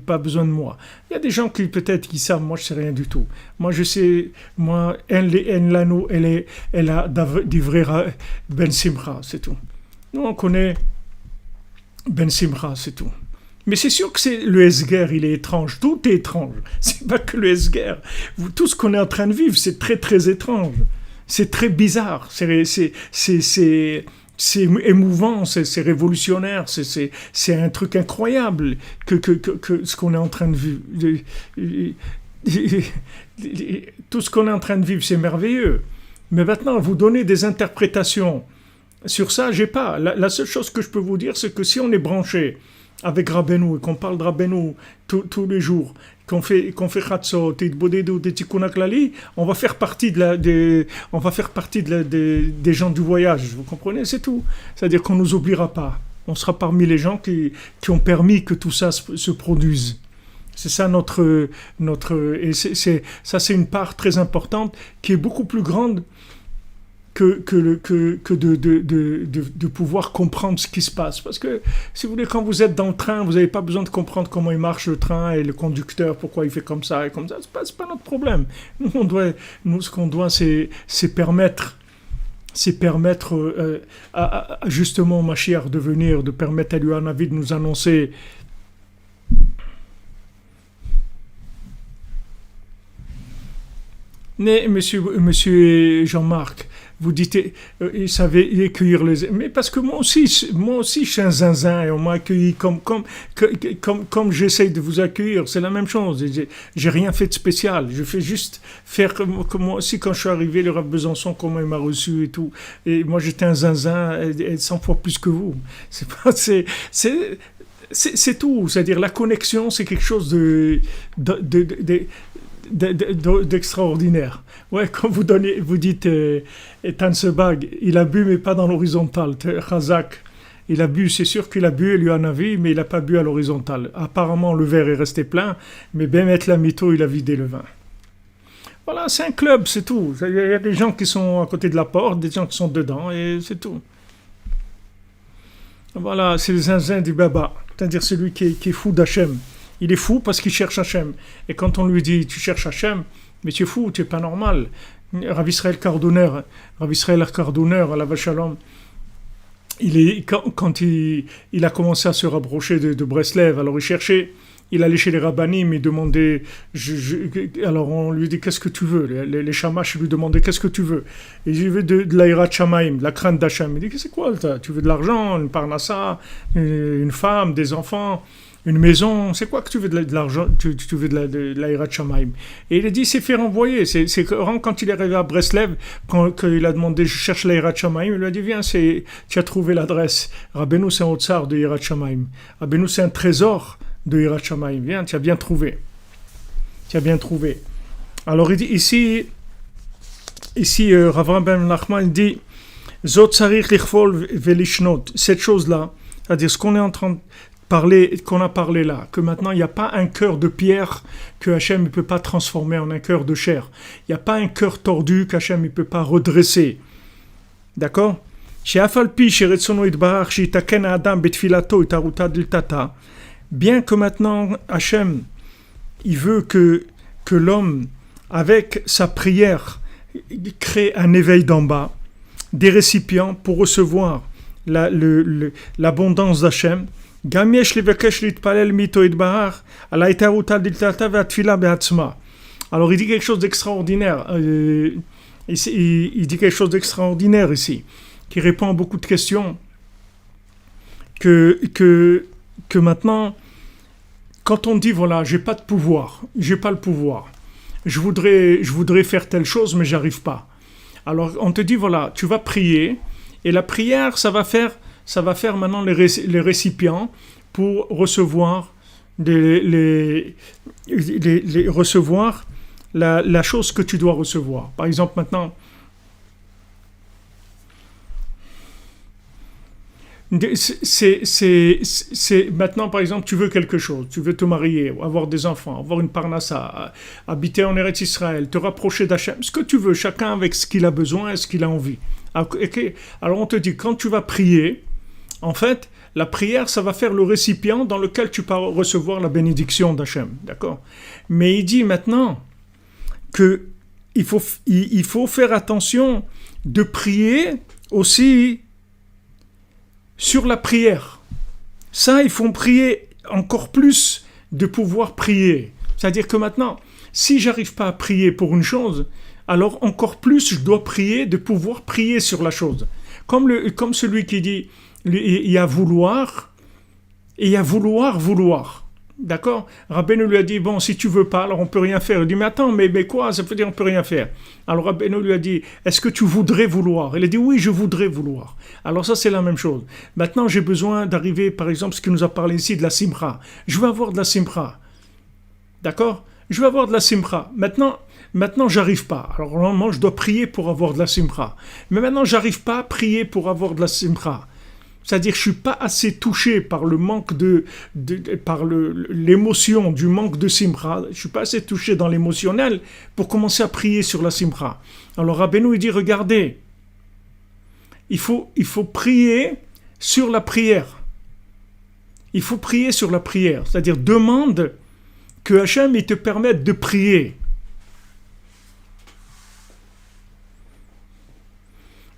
pas besoin de moi. Il y a des gens qui peut-être qui savent, moi je ne sais rien du tout. Moi je sais, moi, en l'anneau, elle a d'Ivrera Ben Simcha, c'est tout. Nous on connaît Ben Simcha, c'est tout. Mais c'est sûr que le Esger, il est étrange. Tout est étrange. C'est pas que le Esger. Tout ce qu'on est en train de vivre, c'est très très étrange. C'est très bizarre. C'est émouvant, c'est révolutionnaire, c'est un truc incroyable que ce qu'on est en train de vivre. Tout ce qu'on est en train de vivre, c'est merveilleux. Mais maintenant, vous donner des interprétations sur ça, j'ai pas. La seule chose que je peux vous dire, c'est que si on est branché avec Rabbeinu et qu'on parle de Rabbeinu tous les jours, qu'on fait Chatzot, Tidbodedou, Tikkun HaKlali, on va faire partie des gens du voyage, vous comprenez, c'est tout. C'est-à-dire qu'on nous oubliera pas. On sera parmi les gens qui ont permis que tout ça se produise. C'est ça et ça c'est une part très importante qui est beaucoup plus grande que de pouvoir comprendre ce qui se passe. Parce que, si vous voulez, quand vous êtes dans le train, vous n'avez pas besoin de comprendre comment il marche le train et le conducteur, pourquoi il fait comme ça et comme ça. C'est pas notre problème. Nous, ce qu'on doit, c'est permettre justement au Mashiach de venir, de permettre à Eliyahu Hanavi de nous annoncer. Mais monsieur Jean-Marc, vous dites, il savait accueillir les... Mais parce que moi aussi, je suis un zinzin et on m'a accueilli comme j'essaye de vous accueillir. C'est la même chose. J'ai rien fait de spécial. Je fais juste faire comme moi aussi quand je suis arrivé, le Rav Besançon, comment il m'a reçu et tout. Et moi, j'étais un zinzin et 100 fois plus que vous. C'est tout. C'est-à-dire, la connexion, c'est quelque chose d'extraordinaire. Ouais, quand vous dites Tansebag, il a bu mais pas dans l'horizontale. Chazak, il a bu, c'est sûr qu'il a bu Eliyahu Hanavi, mais il n'a pas bu à l'horizontale. Apparemment, le verre est resté plein, mais Bémet Lamito, il a vidé le vin. Voilà, c'est un club, c'est tout. Il y a des gens qui sont à côté de la porte, des gens qui sont dedans, et c'est tout. Voilà, c'est le zinzin du baba, c'est-à-dire celui qui est fou d'Hachem. Il est fou parce qu'il cherche Hachem. Et quand on lui dit tu cherches Hachem, mais tu es fou, tu es pas normal. Rav Israël Cardonner, à la Vachalom, quand il a commencé à se rapprocher de Breslev, alors il cherchait, il allait chez les rabbinim, il demandait, alors on lui dit qu'est-ce que tu veux, les shamash lui demandaient qu'est-ce que tu veux, et il veut de la hirat shamaim, de la crainte d'Hachem. Il dit c'est quoi ça, tu veux de l'argent, une parnassa, une femme, des enfants, une maison, c'est quoi que tu veux de l'argent, tu veux de la hirat shamaim. Et il a dit c'est fait renvoyer, c'est quand il est arrivé à Breslev, quand il a demandé je cherche la hirat shamaim, il lui a dit viens, tu as trouvé l'adresse, Rabbeinu c'est un otsar de hirat shamaim, Rabbeinu c'est un trésor de hirat shamaim, viens, tu as bien trouvé. Alors il dit ici Rav Ben Nachman dit Zot tzarich lichvol velishnot, cette chose-là, c'est-à-dire ce qu'on est en train de parler, qu'on a parlé là, que maintenant il n'y a pas un cœur de pierre que Hachem ne peut pas transformer en un cœur de chair. Il n'y a pas un cœur tordu qu'Hachem ne peut pas redresser. D'accord? Bien que maintenant Hachem, il veut que l'homme, avec sa prière, crée un éveil d'en bas, des récipients pour recevoir l'abondance d'Hachem. Alors il dit quelque chose d'extraordinaire. Il dit quelque chose d'extraordinaire ici, qui répond à beaucoup de questions. Que maintenant, quand on dit voilà, j'ai pas le pouvoir, je voudrais faire telle chose, mais j'arrive pas. Alors on te dit voilà, tu vas prier, et la prière, ça va faire maintenant les récipients pour recevoir recevoir la chose que tu dois recevoir. Par exemple, maintenant, maintenant, par exemple, tu veux quelque chose, tu veux te marier, avoir des enfants, avoir une parnassa, habiter en Eretz Israël, te rapprocher d'Hachem, ce que tu veux, chacun avec ce qu'il a besoin et ce qu'il a envie. Alors on te dit, quand tu vas prier, en fait, la prière, ça va faire le récipient dans lequel tu vas recevoir la bénédiction d'Hachem, d'accord? Mais il dit maintenant que il faut faire attention de prier aussi sur la prière. Ça, il faut prier encore plus de pouvoir prier. C'est-à-dire que maintenant, si j'arrive pas à prier pour une chose, alors encore plus je dois prier de pouvoir prier sur la chose. Comme celui qui dit il y a vouloir et il y a vouloir. D'accord? Rabbeinu lui a dit bon, si tu veux pas, alors on peut rien faire. Il dit mais attends, mais quoi? Ça veut dire on peut rien faire. Alors Rabbeinu lui a dit est-ce que tu voudrais vouloir? Il a dit oui, je voudrais vouloir. Alors ça c'est la même chose. Maintenant j'ai besoin d'arriver, par exemple, ce qui nous a parlé ici de la simcha. Je veux avoir de la simcha. D'accord? Je veux avoir de la simcha. Maintenant, j'arrive pas. Alors, normalement, je dois prier pour avoir de la simcha. Mais maintenant, j'arrive pas à prier pour avoir de la simcha. C'est-à-dire, je suis pas assez touché par le manque par l'émotion du manque de simcha. Je suis pas assez touché dans l'émotionnel pour commencer à prier sur la simcha. Alors, Rabbeinu, il dit, regardez, il faut prier sur la prière. Il faut prier sur la prière. C'est-à-dire, demande que Hachem, il te permette de prier.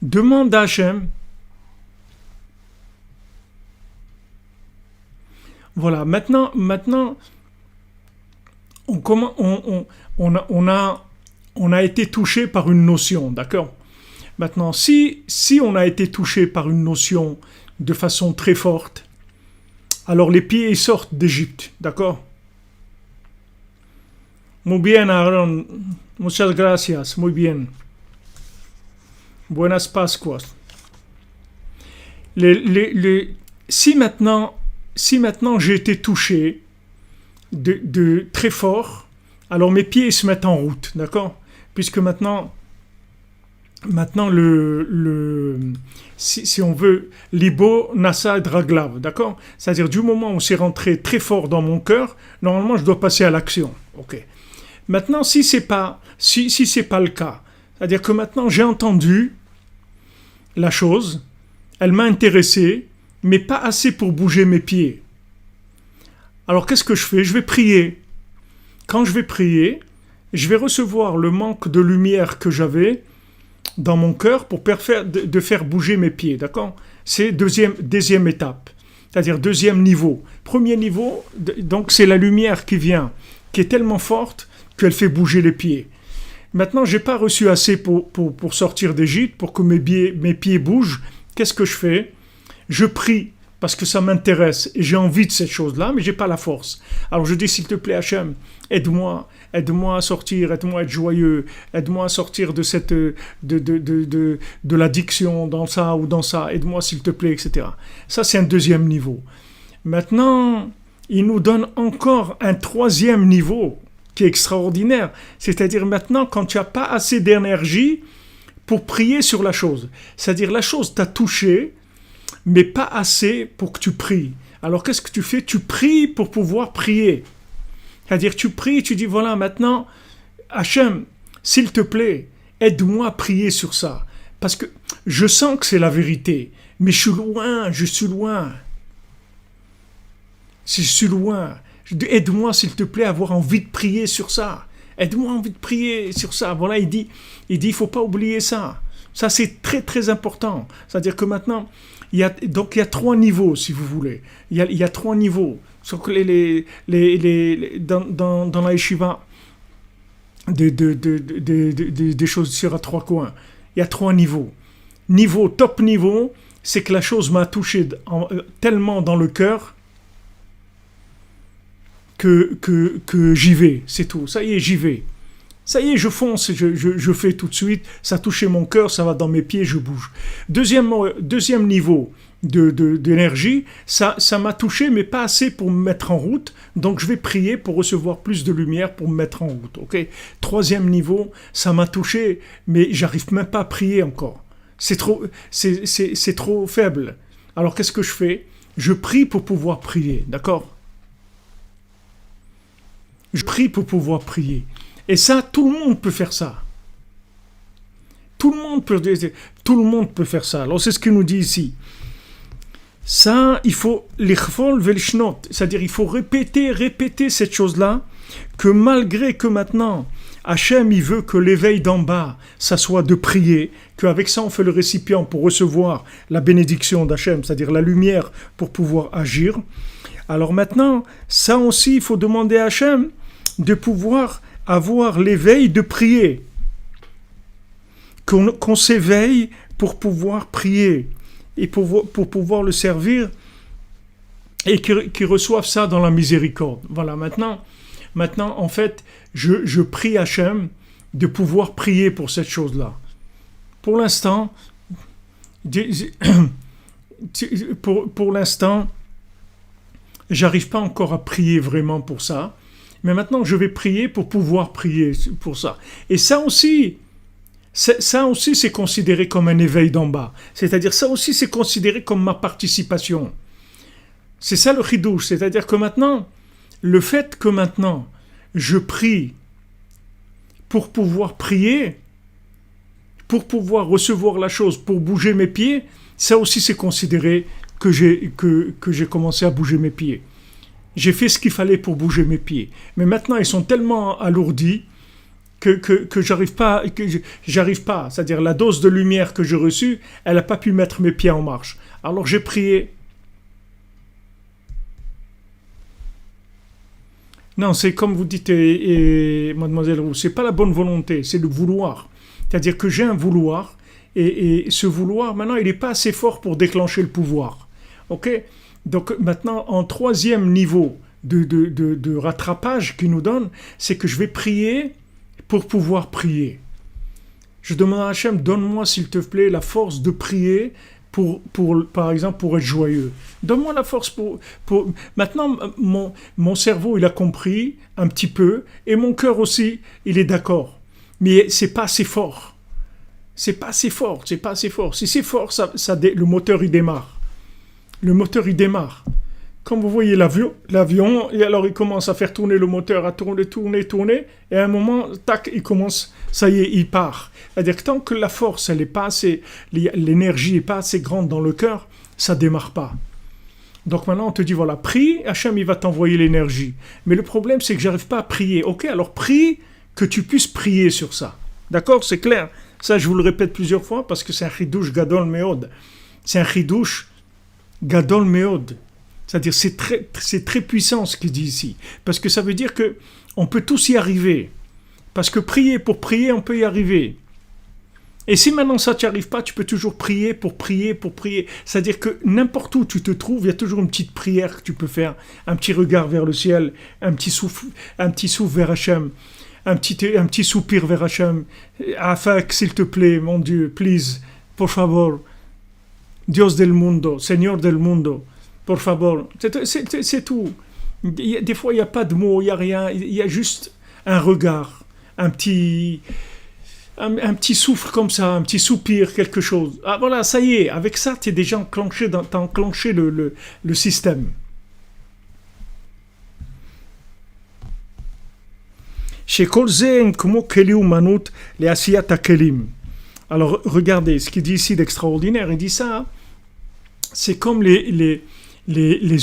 Demande à Hachem. Voilà, maintenant, on a été touché par une notion, d'accord? Maintenant, si on a été touché par une notion de façon très forte, alors les pieds sortent d'Égypte, d'accord? Muy bien, Aaron. Muchas gracias. Muy bien. Buenas Pascuas. Si maintenant j'ai été touché de très fort, alors mes pieds se mettent en route, d'accord? Puisque maintenant si on veut, libo nasa draglav, d'accord? C'est-à-dire du moment où c'est rentré très fort dans mon cœur, normalement je dois passer à l'action, ok? Maintenant, si c'est pas le cas, c'est-à-dire que maintenant j'ai entendu la chose, elle m'a intéressé, mais pas assez pour bouger mes pieds. Alors qu'est-ce que je fais? Je vais prier. Quand je vais prier, je vais recevoir le manque de lumière que j'avais dans mon cœur pour de faire bouger mes pieds, d'accord? C'est deuxième étape, c'est-à-dire deuxième niveau. Premier niveau, donc c'est la lumière qui vient, qui est tellement forte qu'elle fait bouger les pieds. Maintenant, je n'ai pas reçu assez pour sortir des gîtes, pour que mes pieds bougent. Qu'est-ce que je fais? Je prie, parce que ça m'intéresse, et j'ai envie de cette chose-là, mais je n'ai pas la force. Alors je dis, s'il te plaît, Hachem, aide-moi à sortir, aide-moi à être joyeux, aide-moi à sortir de l'addiction dans ça ou dans ça, aide-moi s'il te plaît, etc. Ça, c'est un deuxième niveau. Maintenant, il nous donne encore un troisième niveau qui est extraordinaire. C'est-à-dire maintenant, quand tu n'as pas assez d'énergie pour prier sur la chose, c'est-à-dire la chose t'a touché, mais pas assez pour que tu pries. Alors qu'est-ce que tu fais? Tu pries pour pouvoir prier. C'est-à-dire tu pries, tu dis voilà maintenant, Hachem, s'il te plaît, aide-moi à prier sur ça. Parce que je sens que c'est la vérité, mais je suis loin. Si je suis loin, aide-moi s'il te plaît à avoir envie de prier sur ça. Aide-moi envie de prier sur ça. Voilà, il dit, il faut pas oublier ça. Ça c'est très très important. C'est-à-dire que maintenant, il y a 3 niveaux, si vous voulez. Il y a 3 niveaux. Sauf que dans la yeshiva, des choses sur à 3 coins. Il y a 3 niveaux. Top niveau, c'est que la chose m'a touché tellement dans le cœur que j'y vais. C'est tout. Ça y est, j'y vais. Ça y est, je fonce, je fais tout de suite, ça a touché mon cœur, ça va dans mes pieds, je bouge. Deuxième niveau d'énergie, ça m'a touché, mais pas assez pour me mettre en route, donc je vais prier pour recevoir plus de lumière pour me mettre en route. Okay? Troisième niveau, ça m'a touché, mais j'arrive même pas à prier encore. C'est trop faible. Alors qu'est-ce que je fais? Je prie pour pouvoir prier, d'accord? Je prie pour pouvoir prier. Et ça, tout le monde peut faire ça. Tout le monde peut faire ça. Alors c'est ce qu'il nous dit ici. Ça, il faut l'ichfol velishnot, c'est-à-dire il faut répéter cette chose-là, que malgré que maintenant, Hachem, il veut que l'éveil d'en bas, ça soit de prier, qu'avec ça on fait le récipient pour recevoir la bénédiction d'Hachem, c'est-à-dire la lumière pour pouvoir agir. Alors maintenant, ça aussi, il faut demander à Hachem de pouvoir avoir l'éveil de prier, qu'on s'éveille pour pouvoir prier et pour pouvoir le servir et qu'ils reçoivent ça dans la miséricorde. Voilà, maintenant en fait, je prie Hachem de pouvoir prier pour cette chose-là. Pour l'instant, j'arrive pas encore à prier vraiment pour ça. Mais maintenant, je vais prier pour pouvoir prier pour ça. Et ça aussi, c'est considéré comme un éveil d'en bas. C'est-à-dire, ça aussi, c'est considéré comme ma participation. C'est ça le chidouche. C'est-à-dire que maintenant, le fait que maintenant, je prie pour pouvoir prier, pour pouvoir recevoir la chose, pour bouger mes pieds, ça aussi, c'est considéré que j'ai commencé à bouger mes pieds. J'ai fait ce qu'il fallait pour bouger mes pieds. Mais maintenant, ils sont tellement alourdis que j'arrive pas. C'est-à-dire, la dose de lumière que j'ai reçue, elle n'a pas pu mettre mes pieds en marche. Alors, j'ai prié. Non, c'est comme vous dites, mademoiselle Roux, c'est pas la bonne volonté, c'est le vouloir. C'est-à-dire que j'ai un vouloir, et ce vouloir, maintenant, il n'est pas assez fort pour déclencher le pouvoir. Ok ? Donc maintenant, en troisième niveau de rattrapage qu'il nous donne, c'est que je vais prier pour pouvoir prier. Je demande à Hachem, donne-moi s'il te plaît la force de prier par exemple, pour être joyeux. Donne-moi la force pour... Maintenant, mon cerveau, il a compris un petit peu, et mon cœur aussi, il est d'accord. Mais c'est pas assez fort. C'est pas assez fort. Si c'est fort, le moteur, il démarre. Le moteur, il démarre. Comme vous voyez l'avion, et alors il commence à faire tourner le moteur, à tourner, et à un moment, tac, il commence, ça y est, il part. C'est-à-dire que tant que la force, elle est pas assez, l'énergie n'est pas assez grande dans le cœur, ça démarre pas. Donc maintenant on te dit voilà, prie, Hachem il va t'envoyer l'énergie. Mais le problème c'est que j'arrive pas à prier. Ok, alors prie que tu puisses prier sur ça. D'accord, c'est clair. Ça je vous le répète plusieurs fois parce que c'est un chidouche gadol meod. C'est un chidouche gadol meod. C'est-à-dire c'est très puissant ce qu'il dit ici. Parce que ça veut dire que on peut tous y arriver. Parce que prier pour prier, on peut y arriver. Et si maintenant ça ne t'y arrive pas, tu peux toujours prier pour prier pour prier. C'est-à-dire que n'importe où tu te trouves, il y a toujours une petite prière que tu peux faire, un petit regard vers le ciel, un petit souffle vers Hachem, un petit soupir vers Hachem. Afak, s'il te plaît, mon Dieu, please, por favor, Dios del mundo, Señor del mundo, por favor. C'est tout. Des fois, il n'y a pas de mots, il n'y a rien, il y a juste un regard, un petit souffle comme ça, un petit soupir, quelque chose. Ah voilà, ça y est, avec ça, tu es déjà enclenché, t'as enclenché le système. Alors, regardez, ce qu'il dit ici d'extraordinaire, il dit ça, c'est comme les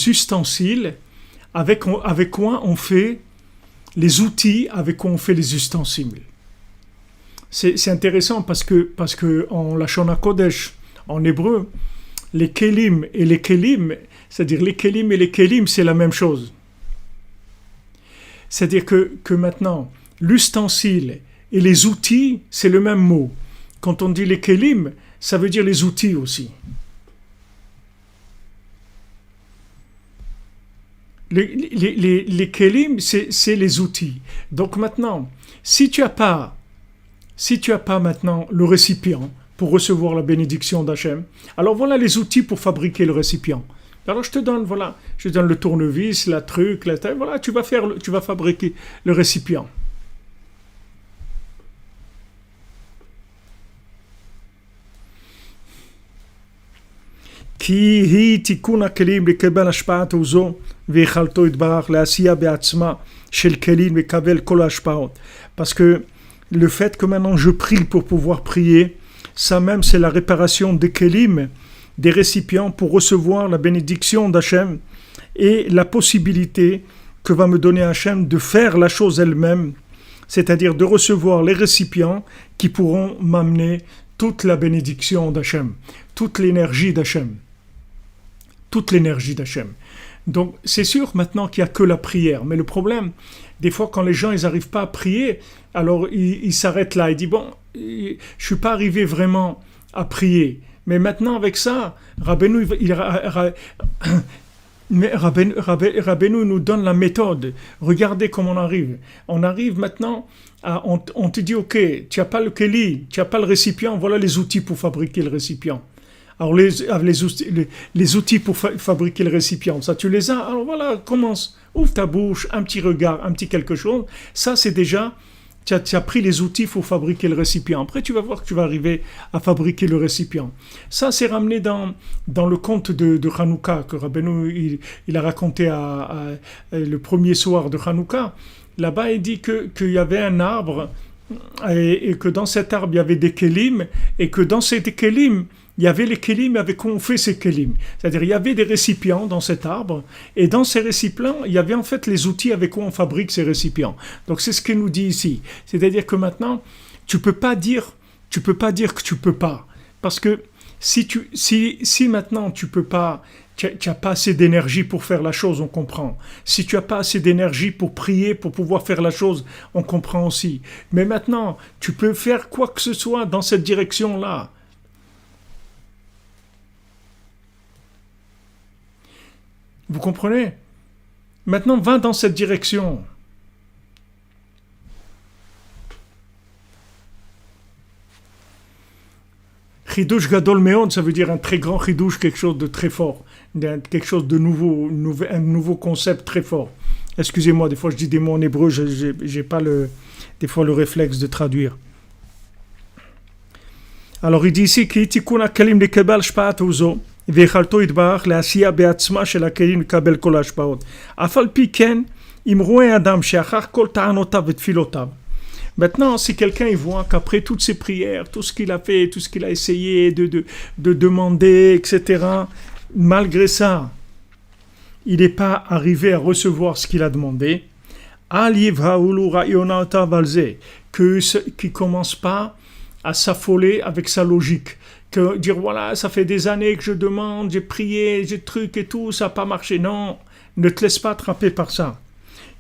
ustensiles avec quoi on fait, les outils avec quoi on fait les ustensiles. C'est intéressant parce que en Lachon HaKodesh, en hébreu, les kelim et les kelim, c'est-à-dire les kelim et les kelim, c'est la même chose. C'est-à-dire que maintenant, l'ustensile et les outils, c'est le même mot. Quand on dit les kelim, ça veut dire les outils aussi. Les kelim, c'est les outils. Donc maintenant, si tu as pas maintenant le récipient pour recevoir la bénédiction d'Hachem, alors voilà les outils pour fabriquer le récipient. Alors je te donne le tournevis, la truc, voilà, tu vas fabriquer le récipient. כי היא תיקון הכלים לקבל השפעת עוזו ויכולתו יתברך לעשייה בעצמה של כלים לקבל כל ההשפעות. Parce que le fait que maintenant je prie pour pouvoir prier, ça même c'est la réparation des kelim, des récipients pour recevoir la bénédiction d'Hachem et la possibilité que va me donner Hachem de faire la chose elle-même, c'est-à-dire de recevoir les récipients qui pourront m'amener toute la bénédiction d'Hachem, toute l'énergie d'Hachem. Toute l'énergie d'Hachem. Donc c'est sûr maintenant qu'il n'y a que la prière, mais le problème, des fois quand les gens ils n'arrivent pas à prier, alors ils s'arrêtent là, ils disent bon, je ne suis pas arrivé vraiment à prier, mais maintenant avec ça, Rabbeinu nous donne la méthode. Regardez comment on arrive. On arrive maintenant, on te dit ok, tu n'as pas le keli, tu n'as pas le récipient, voilà les outils pour fabriquer le récipient. Alors les outils pour fabriquer le récipient, ça tu les as, alors voilà, commence, ouvre ta bouche, un petit regard, un petit quelque chose, ça c'est déjà, tu as pris les outils pour fabriquer le récipient, après tu vas voir que tu vas arriver à fabriquer le récipient. Ça c'est ramené dans le conte de Hanouka, que Rabbeinu il a raconté le premier soir de Hanouka. Là-bas il dit qu'il y avait un arbre, et que dans cet arbre il y avait des kelim, et que dans ces kelim, il y avait les kelim avec quoi on fait ces kelim. C'est-à-dire, il y avait des récipients dans cet arbre, et dans ces récipients, il y avait en fait les outils avec quoi on fabrique ces récipients. Donc, c'est ce qu'il nous dit ici. C'est-à-dire que maintenant, tu peux pas dire que tu peux pas. Parce que si maintenant tu peux pas, tu n'as pas assez d'énergie pour faire la chose, on comprend. Si tu n'as pas assez d'énergie pour prier, pour pouvoir faire la chose, on comprend aussi. Mais maintenant, tu peux faire quoi que ce soit dans cette direction-là. Vous comprenez? Maintenant, va dans cette direction. Chidouche Gadol Meod, ça veut dire un très grand chidouche, quelque chose de très fort, quelque chose de nouveau, un nouveau concept très fort. Excusez-moi, des fois je dis des mots en hébreu, j'ai pas des fois le réflexe de traduire. Alors il dit ici כי תיקון הכלים לקבל השפעת עוזו ויכולתו יתברך לעשייה בעצמה של הכלים לקבל כל ההשפעות. אף על פי כן, אם רואה אדם שאחר כל טענותיו ותפילותיו. Maintenant, si quelqu'un il voit qu'après toutes ses prières, tout ce qu'il a fait, tout ce qu'il a essayé de demander, etc., malgré ça, il n'est pas arrivé à recevoir ce qu'il a demandé, qui commence pas à s'affoler avec sa logique, que dire voilà, ça fait des années que je demande, j'ai prié, j'ai truc et tout, ça n'a pas marché. Non, ne te laisse pas attraper par ça.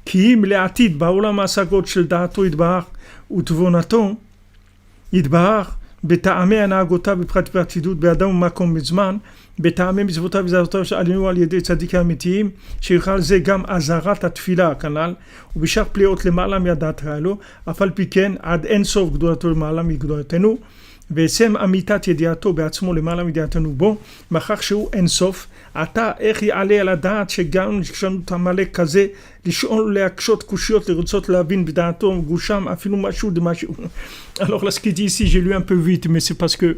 כי אם לעתיד בעולם ההשגות של דעתו יתברך ותבונתו יתברך בטעמי הנהגותיו בפרט פרטידות באדם ומקום בזמן בטעמי מצוותיו וזרעותיו שעלינו על ידי צדיקים אמיתיים שיוכל זה גם עזרת התפילה כנ"ל ובשאר פליאות למעלה מהדעת האלו אף על פי כן עד אין סוף גדולתו למעלה מגדולתנו ועצם אמיתת ידיעתו בעצמו למעלה מידיעתנו בו מכך שהוא אין סוף עתה איך יעלה על הדעת שגם כשנו את עמלק כזה לשאול להקשות קושיות לרצות להבין בדעתו גושם אפילו משהו דמשהו. Alors là ce qu'il dit ici j'ai lu un peu vite mais c'est parce que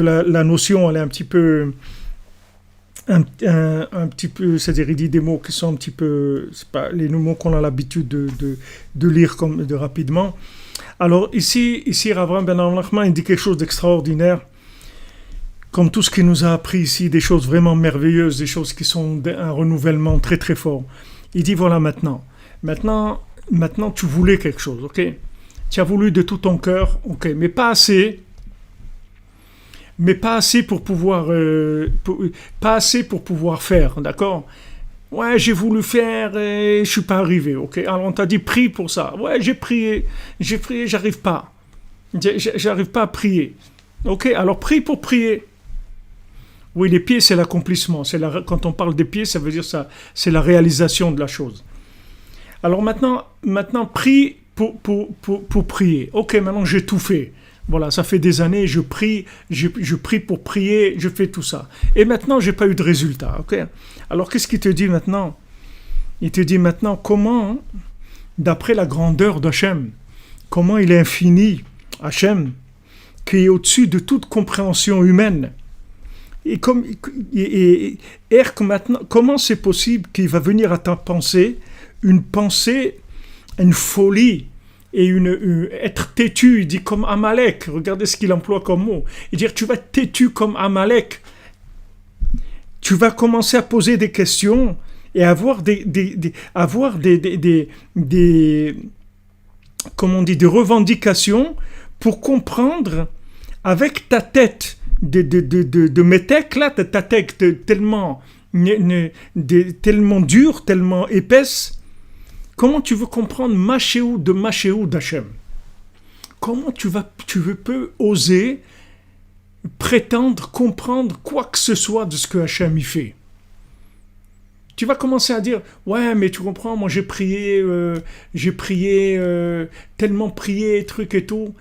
la notion elle est un petit peu c'est-à-dire il dit des mots qui sont un petit peu c'est pas les mots qu'on a l'habitude de lire comme de rapidement. Alors ici Ravram Ben Nachman il dit quelque chose d'extraordinaire, comme tout ce qu'il nous a appris ici, des choses vraiment merveilleuses, des choses qui sont un renouvellement très très fort. Il dit voilà maintenant tu voulais quelque chose, ok? Tu as voulu de tout ton cœur, ok, mais pas assez pour pouvoir faire, d'accord? Ouais, j'ai voulu faire et je suis pas arrivé, ok? Alors on t'a dit prie pour ça. Ouais, j'ai prié, j'arrive pas à prier. Ok, alors prie pour prier. Oui, les pieds c'est l'accomplissement. Quand on parle des pieds, ça veut dire ça, c'est la réalisation de la chose. Alors maintenant prie pour prier. Ok, maintenant j'ai tout fait. Voilà, ça fait des années, je prie pour prier, je fais tout ça. Et maintenant, j'ai pas eu de résultat, ok? Alors, qu'est-ce qu'il te dit maintenant? Il te dit maintenant comment, d'après la grandeur d'Hachem, comment il est infini, Hachem, qui est au-dessus de toute compréhension humaine. Et maintenant, comment c'est possible qu'il va venir à ta pensée, une folie, et être têtu, il dit comme Amalek, regardez ce qu'il emploie comme mot, il dit tu vas être têtu comme Amalek, tu vas commencer à poser des questions et avoir des revendications pour comprendre avec ta tête de métèque là, ta tête tellement dure, tellement épaisse. Comment tu veux comprendre Machéou d'Hachem? Comment tu peux oser prétendre comprendre quoi que ce soit de ce que Hachem y fait? Tu vas commencer à dire ouais mais tu comprends, moi j'ai prié tellement prié, truc et tout.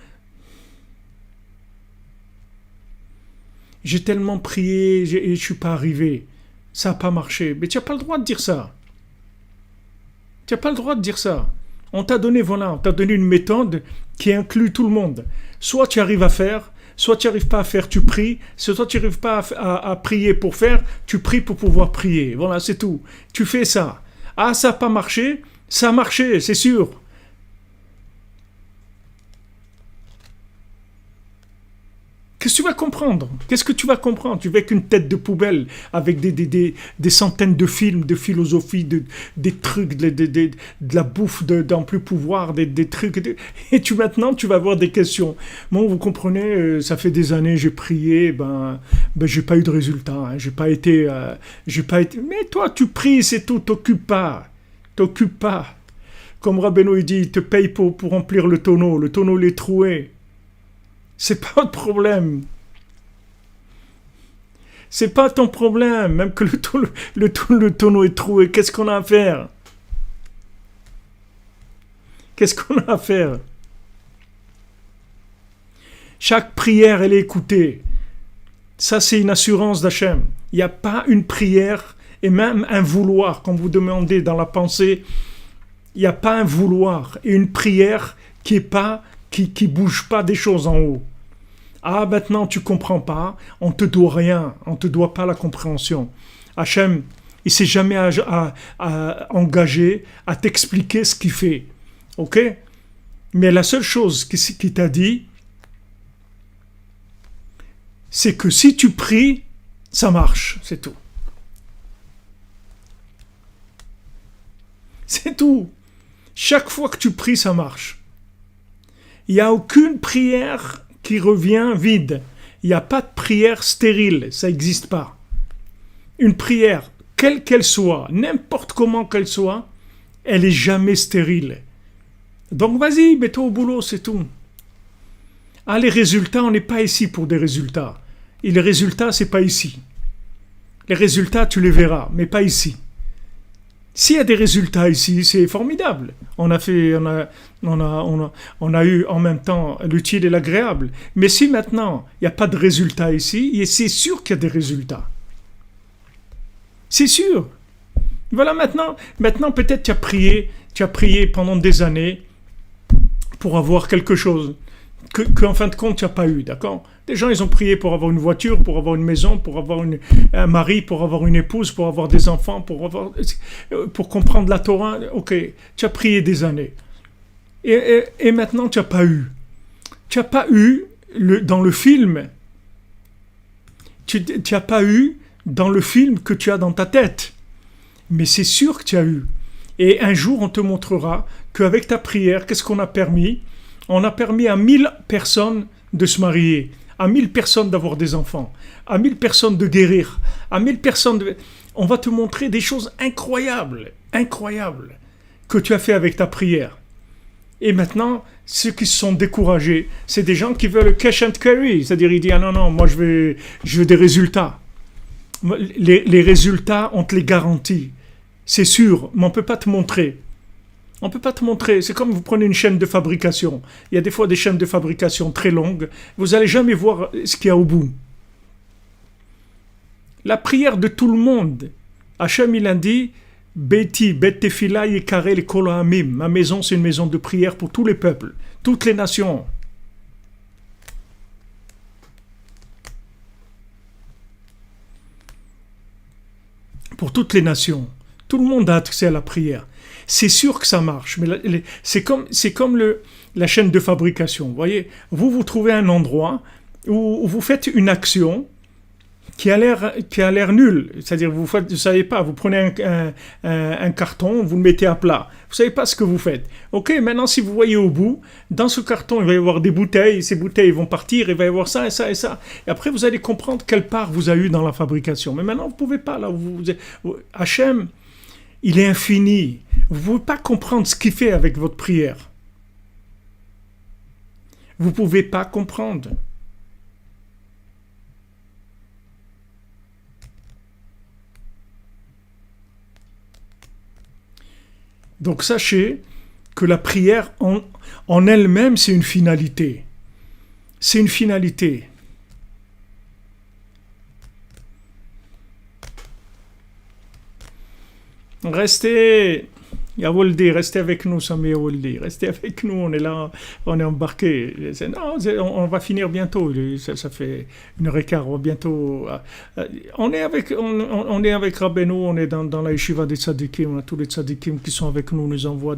J'ai tellement prié et je suis pas arrivé. Ça n'a pas marché. Mais tu n'as pas le droit de dire ça. Tu n'as pas le droit de dire ça. On t'a donné une méthode qui inclut tout le monde. Soit tu arrives à faire, soit tu n'arrives pas à faire, tu pries. Soit tu n'arrives pas à prier pour faire, tu pries pour pouvoir prier. Voilà, c'est tout. Tu fais ça. Ah, ça n'a pas marché? Ça a marché, c'est sûr. Qu'est-ce que tu vas comprendre? Qu'est-ce que tu vas comprendre? Tu vas avec une tête de poubelle, avec des centaines de films, de philosophie, des trucs, de la bouffe, d'en plus pouvoir, des trucs. Et maintenant, tu vas avoir des questions. Bon, vous comprenez, ça fait des années, j'ai prié, j'ai pas eu de résultat. Hein, j'ai pas été. Mais toi, tu pries, c'est tout, t'occupes pas. Comme Rabbeinu il dit, il te paye pour remplir le tonneau. Le tonneau, il est troué. C'est pas votre problème. C'est pas ton problème. Même que le tonneau est troué. Qu'est-ce qu'on a à faire? Chaque prière, elle est écoutée. Ça, c'est une assurance d'Hachem. Il n'y a pas une prière et même un vouloir. Quand vous demandez dans la pensée, il n'y a pas un vouloir et une prière qui bouge pas des choses en haut. Ah, maintenant tu comprends pas, on te doit rien, on te doit pas la compréhension. Hachem, il s'est jamais engagé à t'expliquer ce qu'il fait, ok? Mais la seule chose qu'il t'a dit, c'est que si tu pries, ça marche, c'est tout. C'est tout. Chaque fois que tu pries, ça marche. Il n'y a aucune prière qui revient vide. Il n'y a pas de prière stérile, ça n'existe pas. Une prière, quelle qu'elle soit, n'importe comment qu'elle soit, elle est jamais stérile. Donc vas-y, mets-toi au boulot, c'est tout. Ah, les résultats, on n'est pas ici pour des résultats. Et les résultats, c'est pas ici. Les résultats, tu les verras, mais pas ici. S'il y a des résultats ici, c'est formidable. On a eu en même temps l'utile et l'agréable. Mais si maintenant, il n'y a pas de résultats ici, c'est sûr qu'il y a des résultats. C'est sûr. Voilà, maintenant peut-être tu as prié pendant des années pour avoir quelque chose qu'en fin de compte, tu n'as pas eu, d'accord? Des gens, ils ont prié pour avoir une voiture, pour avoir une maison, pour avoir un mari, pour avoir une épouse, pour avoir des enfants, pour comprendre la Torah. Ok, tu as prié des années. Et maintenant, tu n'as pas eu. Tu n'as pas eu dans le film. Tu n'as pas eu dans le film que tu as dans ta tête. Mais c'est sûr que tu as eu. Et un jour, on te montrera qu'avec ta prière, qu'est-ce qu'on a permis? On a permis à 1000 personnes de se marier, à 1000 personnes d'avoir des enfants, à 1000 personnes de guérir, à 1000 personnes de... On va te montrer des choses incroyables, incroyables, que tu as fait avec ta prière. Et maintenant, ceux qui se sont découragés, c'est des gens qui veulent cash and carry, c'est-à-dire ils disent ah non, moi je veux des résultats. Les résultats, on te les garantit, c'est sûr, mais on ne peut pas te montrer. On ne peut pas te montrer. C'est comme vous prenez une chaîne de fabrication. Il y a des fois des chaînes de fabrication très longues. Vous n'allez jamais voir ce qu'il y a au bout. La prière de tout le monde. Hachem, il a dit Beti, Bet Tefila, Yekare, le Kol Ha'amim. Ma maison, c'est une maison de prière pour tous les peuples, toutes les nations. Pour toutes les nations. Tout le monde a accès à la prière. C'est sûr que ça marche, mais c'est comme la chaîne de fabrication. Vous voyez, vous trouvez un endroit où vous faites une action qui a l'air nulle. C'est-à-dire, vous savez pas, vous prenez un carton, vous le mettez à plat. Vous savez pas ce que vous faites. Ok, maintenant, si vous voyez au bout, dans ce carton, il va y avoir des bouteilles. Ces bouteilles vont partir, il va y avoir ça et ça et ça. Et après, vous allez comprendre quelle part vous avez eu dans la fabrication. Mais maintenant, vous pouvez pas. Là, Hachem, il est infini. Vous ne pouvez pas comprendre ce qu'il fait avec votre prière. Vous ne pouvez pas comprendre. Donc sachez que la prière en elle-même, c'est une finalité. C'est une finalité. Restez, Yawoldi, restez avec nous, Sami Yawoldi. Restez avec nous, on est là, on est embarqué. On va finir bientôt, ça fait 1h15, on va bientôt... On est avec Rabbeinu, on est dans la yeshiva des tzadikim, on a tous les tzadikim qui sont avec nous, nous envoient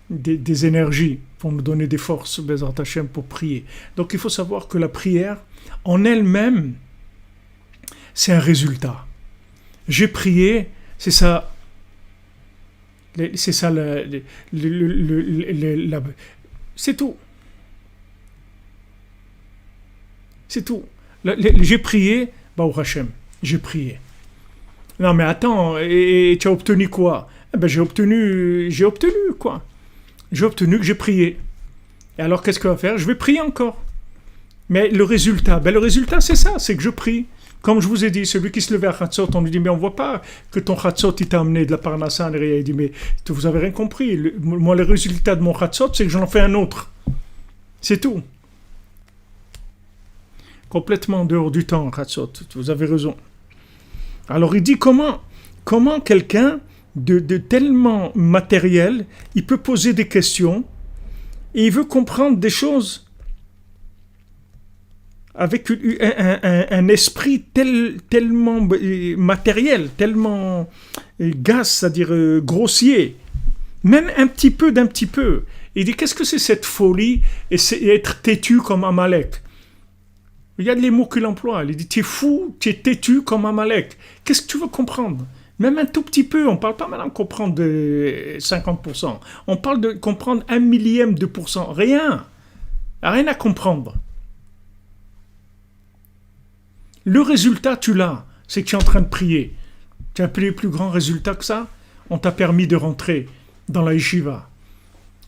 des énergies pour nous donner des forces, Bezrat Hashem, pour prier. Donc il faut savoir que la prière, en elle-même, c'est un résultat. J'ai prié, c'est ça. C'est ça, c'est tout. C'est tout. J'ai prié, Baruch Hashem, j'ai prié. Non mais attends, et tu as obtenu quoi? J'ai obtenu quoi? J'ai obtenu que j'ai prié. Et alors qu'est-ce qu'on va faire? Je vais prier encore. Mais le résultat, c'est ça, c'est que je prie. Comme je vous ai dit, celui qui se levait à Chatzot, on lui dit, mais on ne voit pas que ton Chatzot, il t'a amené de la Parnassa. Il dit, mais vous avez rien compris. Moi, le résultat de mon Chatzot, c'est que j'en fais un autre. C'est tout. Complètement en dehors du temps, Chatzot. Vous avez raison. Alors, il dit, comment quelqu'un de tellement matériel, il peut poser des questions et il veut comprendre des choses avec un esprit tellement matériel, tellement gaz, c'est-à-dire grossier, même un petit peu d'un petit peu. Il dit, qu'est-ce que c'est cette folie et être têtu comme Amalek? Regarde les mots qu'il emploie. Il dit, tu es fou, tu es têtu comme Amalek. Qu'est-ce que tu veux comprendre? Même un tout petit peu, on ne parle pas maintenant de comprendre de 50%. On parle de comprendre 1/1000%. Rien. Rien à comprendre. Le résultat, tu l'as. C'est que tu es en train de prier. Tu as appelé plus grand résultat que ça. On t'a permis de rentrer dans la yeshiva.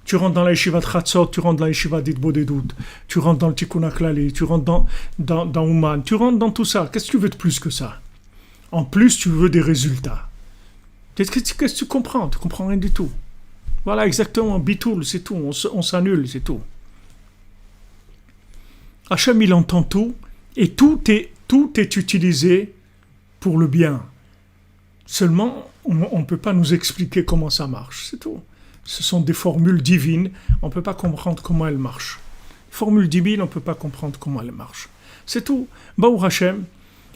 Tu rentres dans la yeshiva de Chatzot, tu rentres dans la yeshiva d'Itbodedout, tu rentres dans le Tikkun HaKlali, tu rentres dans Ouman, tu rentres dans tout ça. Qu'est-ce que tu veux de plus que ça? En plus, tu veux des résultats. Qu'est-ce que tu comprends? Tu comprends rien du tout. Voilà, exactement. Bitoul, c'est tout. On s'annule, c'est tout. Hachem, il entend tout, et tout est utilisé pour le bien. Seulement, on ne peut pas nous expliquer comment ça marche, c'est tout. Ce sont des formules divines, on ne peut pas comprendre comment elles marchent. Formules divines, on ne peut pas comprendre comment elles marchent. C'est tout. Baou Hachem,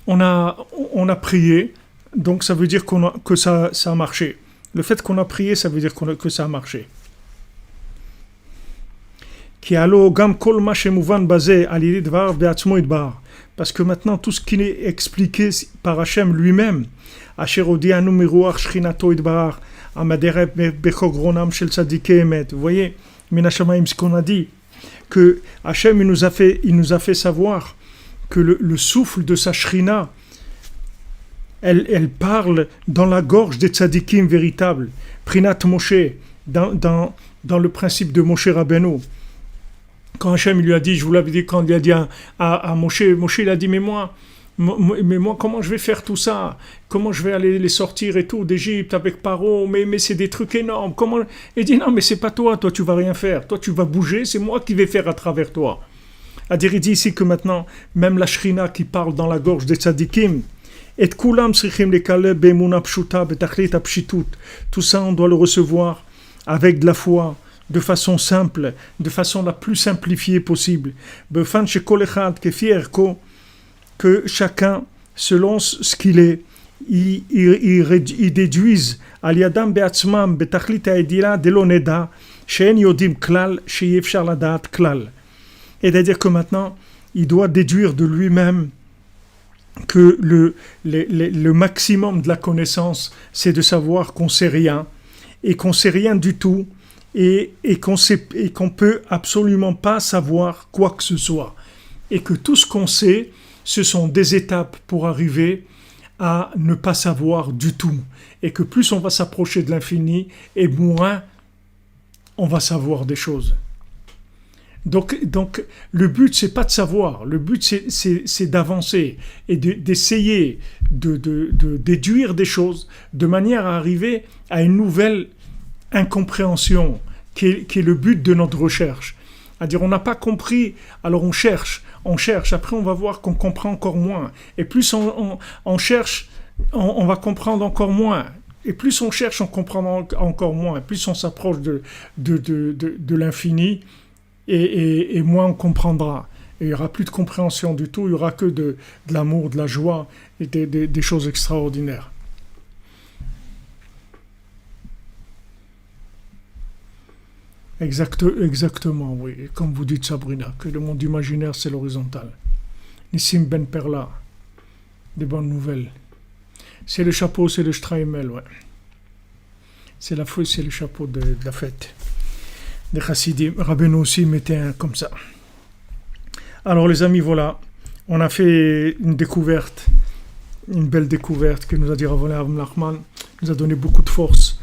on a prié, donc ça veut dire que ça a marché. Le fait qu'on a prié, ça veut dire que ça a marché. Parce que maintenant, tout ce qui est expliqué par Hachem lui-même, vous voyez, ce qu'on a dit, que Hachem il nous a fait savoir que le souffle de sa shrina, elle parle dans la gorge des tzadikim véritables, Prinat Moshe, dans le principe de Moshe Rabbeinu. Quand Hachem lui a dit, je vous l'avais dit, quand il a dit à Moshe, il a dit, mais moi, comment je vais faire tout ça? Comment je vais aller les sortir et tout d'Égypte avec Paro? Mais c'est des trucs énormes. Comment? Il dit, non, mais c'est pas toi tu vas rien faire. Toi, tu vas bouger, c'est moi qui vais faire à travers toi. C'est-à-dire, il dit ici que maintenant, même la Shrina qui parle dans la gorge des tzadikim, et kulam srichim lekaleb be'emuna pshuta betachlit apshitut. Tout ça, on doit le recevoir avec de la foi, de façon simple, de façon la plus simplifiée possible. Befan shekol echad kefier ko, que chacun, selon ce qu'il est, il déduise al-yadam be'atzmam betachlit ha'edila delo neda she'en yodim klal she'yefshar ladat klal. C'est-à-dire que maintenant, il doit déduire de lui-même que le maximum de la connaissance, c'est de savoir qu'on sait rien, et qu'on sait rien du tout, et qu'on peut absolument pas savoir quoi que ce soit. Et que tout ce qu'on sait, ce sont des étapes pour arriver à ne pas savoir du tout. Et que plus on va s'approcher de l'infini, et moins on va savoir des choses. Donc le but, c'est pas de savoir. Le but, c'est d'avancer et d'essayer de déduire des choses de manière à arriver à une nouvelle incompréhension qui est le but de notre recherche. C'est-à-dire, on n'a pas compris, alors on cherche, après on va voir qu'on comprend encore moins. Et plus on cherche, on va comprendre encore moins. Et plus on cherche, on comprend encore moins. Plus on s'approche de l'infini, et moins on comprendra. Et il n'y aura plus de compréhension du tout, il n'y aura que de l'amour, de la joie, et des choses extraordinaires. Exactement, oui. Et comme vous dites, Sabrina, que le monde imaginaire, c'est l'horizontal. Nissim Ben Perla, des bonnes nouvelles. C'est le chapeau, c'est le Straimel, ouais. C'est la feuille, c'est le chapeau de la fête. Des chassidim. Rabbeinu aussi mettait un comme ça. Alors les amis, voilà. On a fait une découverte, une belle découverte que nous a dit Rav Nachman, nous a donné beaucoup de force.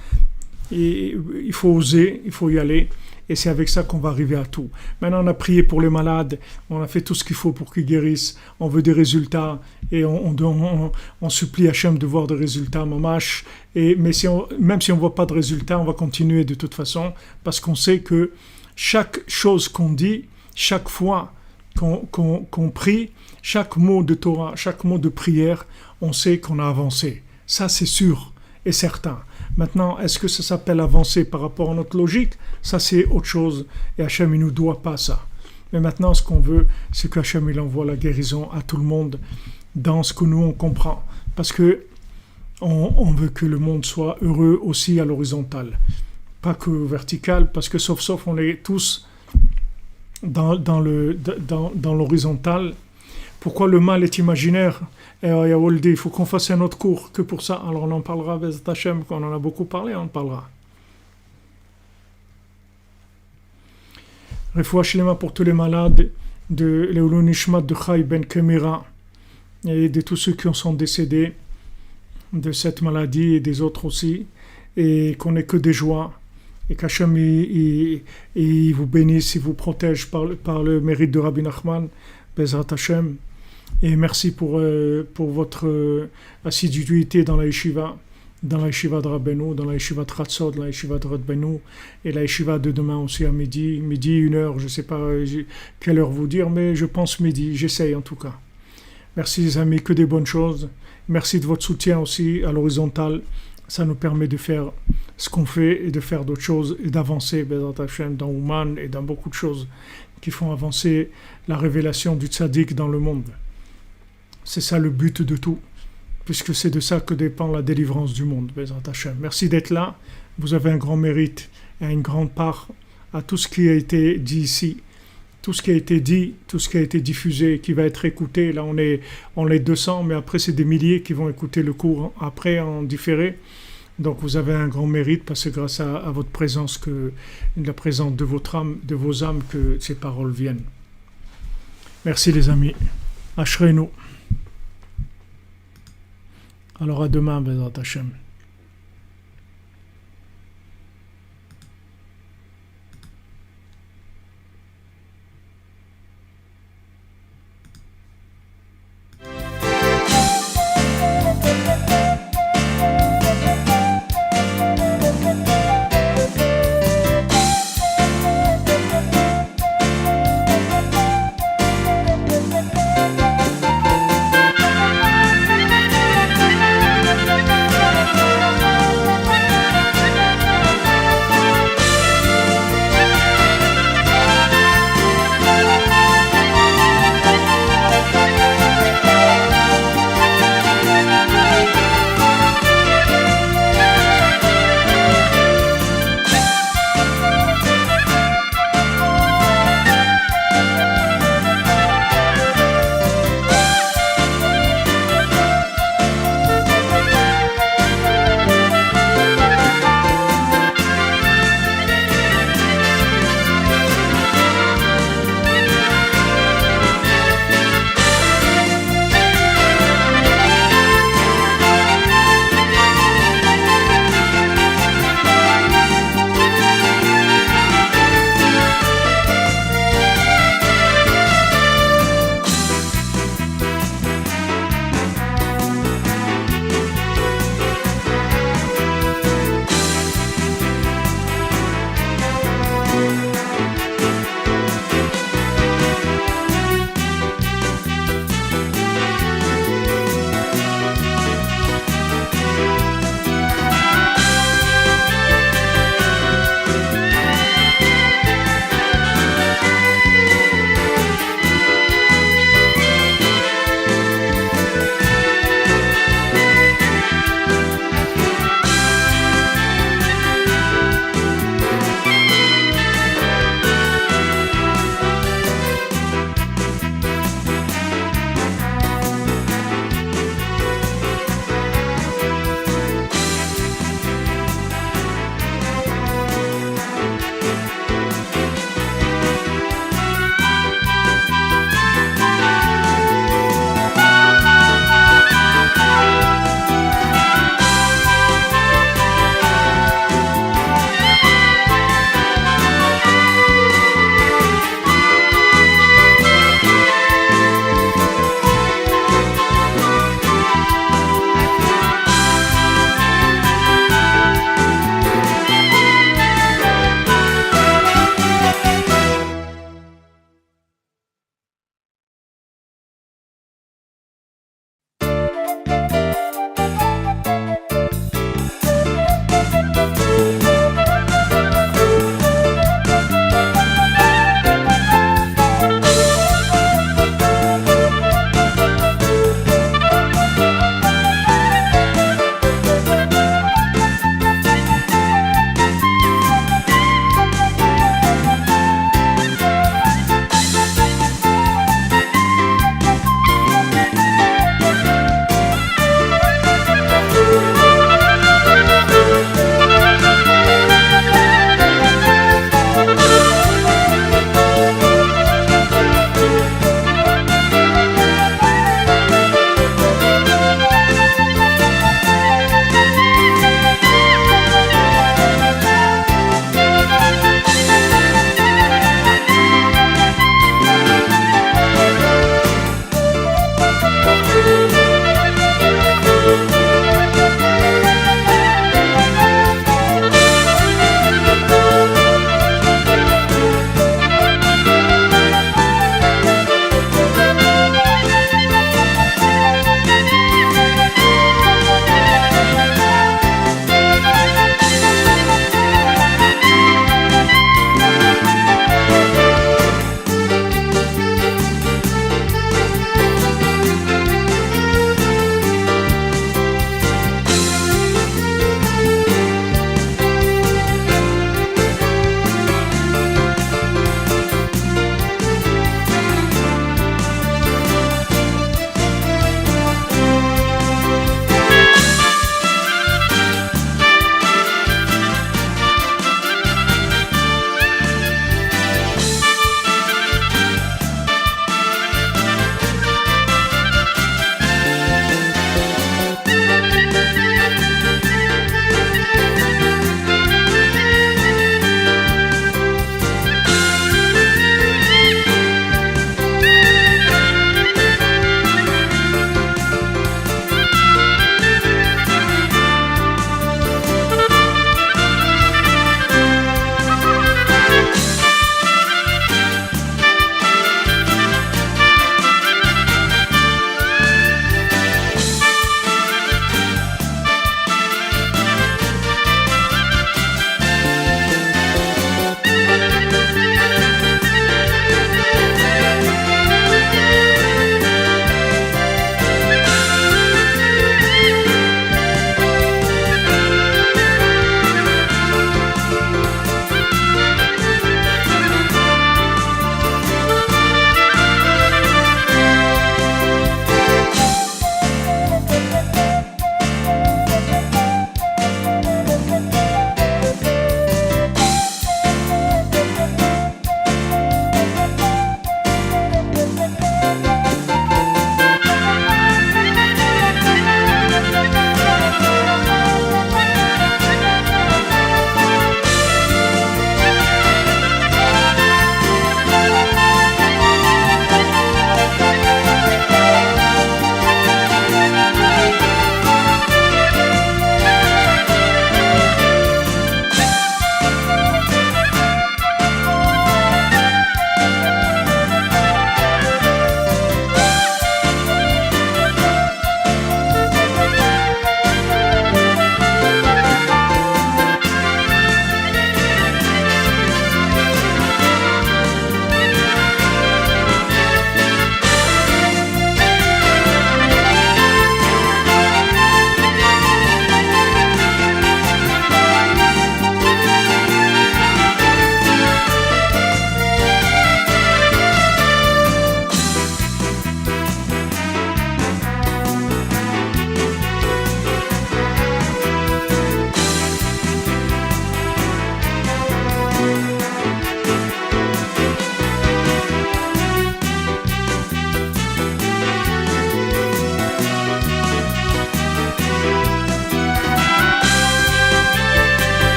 Et il faut oser, il faut y aller. Et c'est avec ça qu'on va arriver à tout. Maintenant, on a prié pour les malades, on a fait tout ce qu'il faut pour qu'ils guérissent. On veut des résultats et on supplie Hachem de voir des résultats, mamash. Mais même si on ne voit pas de résultats, on va continuer de toute façon parce qu'on sait que chaque chose qu'on dit, chaque fois qu'on prie, chaque mot de Torah, chaque mot de prière, on sait qu'on a avancé. Ça, c'est sûr et certain. Maintenant, est-ce que ça s'appelle avancer par rapport à notre logique? Ça, c'est autre chose. Et Hachem, il ne nous doit pas ça. Mais maintenant, ce qu'on veut, c'est qu'Hachem, il envoie la guérison à tout le monde dans ce que nous, on comprend. Parce que on veut que le monde soit heureux aussi à l'horizontale. Pas que vertical, parce que sauf, on est tous dans l'horizontale Pourquoi le mal est imaginaire? Et Yawoldi, il faut qu'on fasse un autre cours que pour ça. Alors on en parlera, Bezat Hashem, qu'on en a beaucoup parlé, on en parlera. Refoua Shlema pour tous les malades de Leoulou Nishmat de Chai Ben Kemira et de tous ceux qui en sont décédés de cette maladie et des autres aussi, et qu'on n'ait que des joies, et qu'Hachem il vous bénisse, il vous protège par le mérite de Rabbi Nachman, Bezrat Hashem, et merci pour votre assiduité dans la yeshiva de Rabbeinu, dans la yeshiva de Ratzot, dans la yeshiva de Rabbeinu, et la yeshiva de demain aussi à midi, 1h, je ne sais pas quelle heure vous dire, mais je pense midi, j'essaye en tout cas. Merci les amis, que des bonnes choses. Merci de votre soutien aussi à l'horizontale. Ça nous permet de faire ce qu'on fait et de faire d'autres choses et d'avancer dans Ouman et dans beaucoup de choses qui font avancer la révélation du tzaddik dans le monde. C'est ça le but de tout, puisque c'est de ça que dépend la délivrance du monde. Merci d'être là. Vous avez un grand mérite et une grande part à tout ce qui a été dit ici. Tout ce qui a été dit, tout ce qui a été diffusé, qui va être écouté. Là, on est 200, mais après, c'est des milliers qui vont écouter le cours après en différé. Donc, vous avez un grand mérite parce que grâce à votre présence, la présence de vos âmes, que ces paroles viennent. Merci les amis. Ashrenu. Alors à demain, Bezrat Hashem.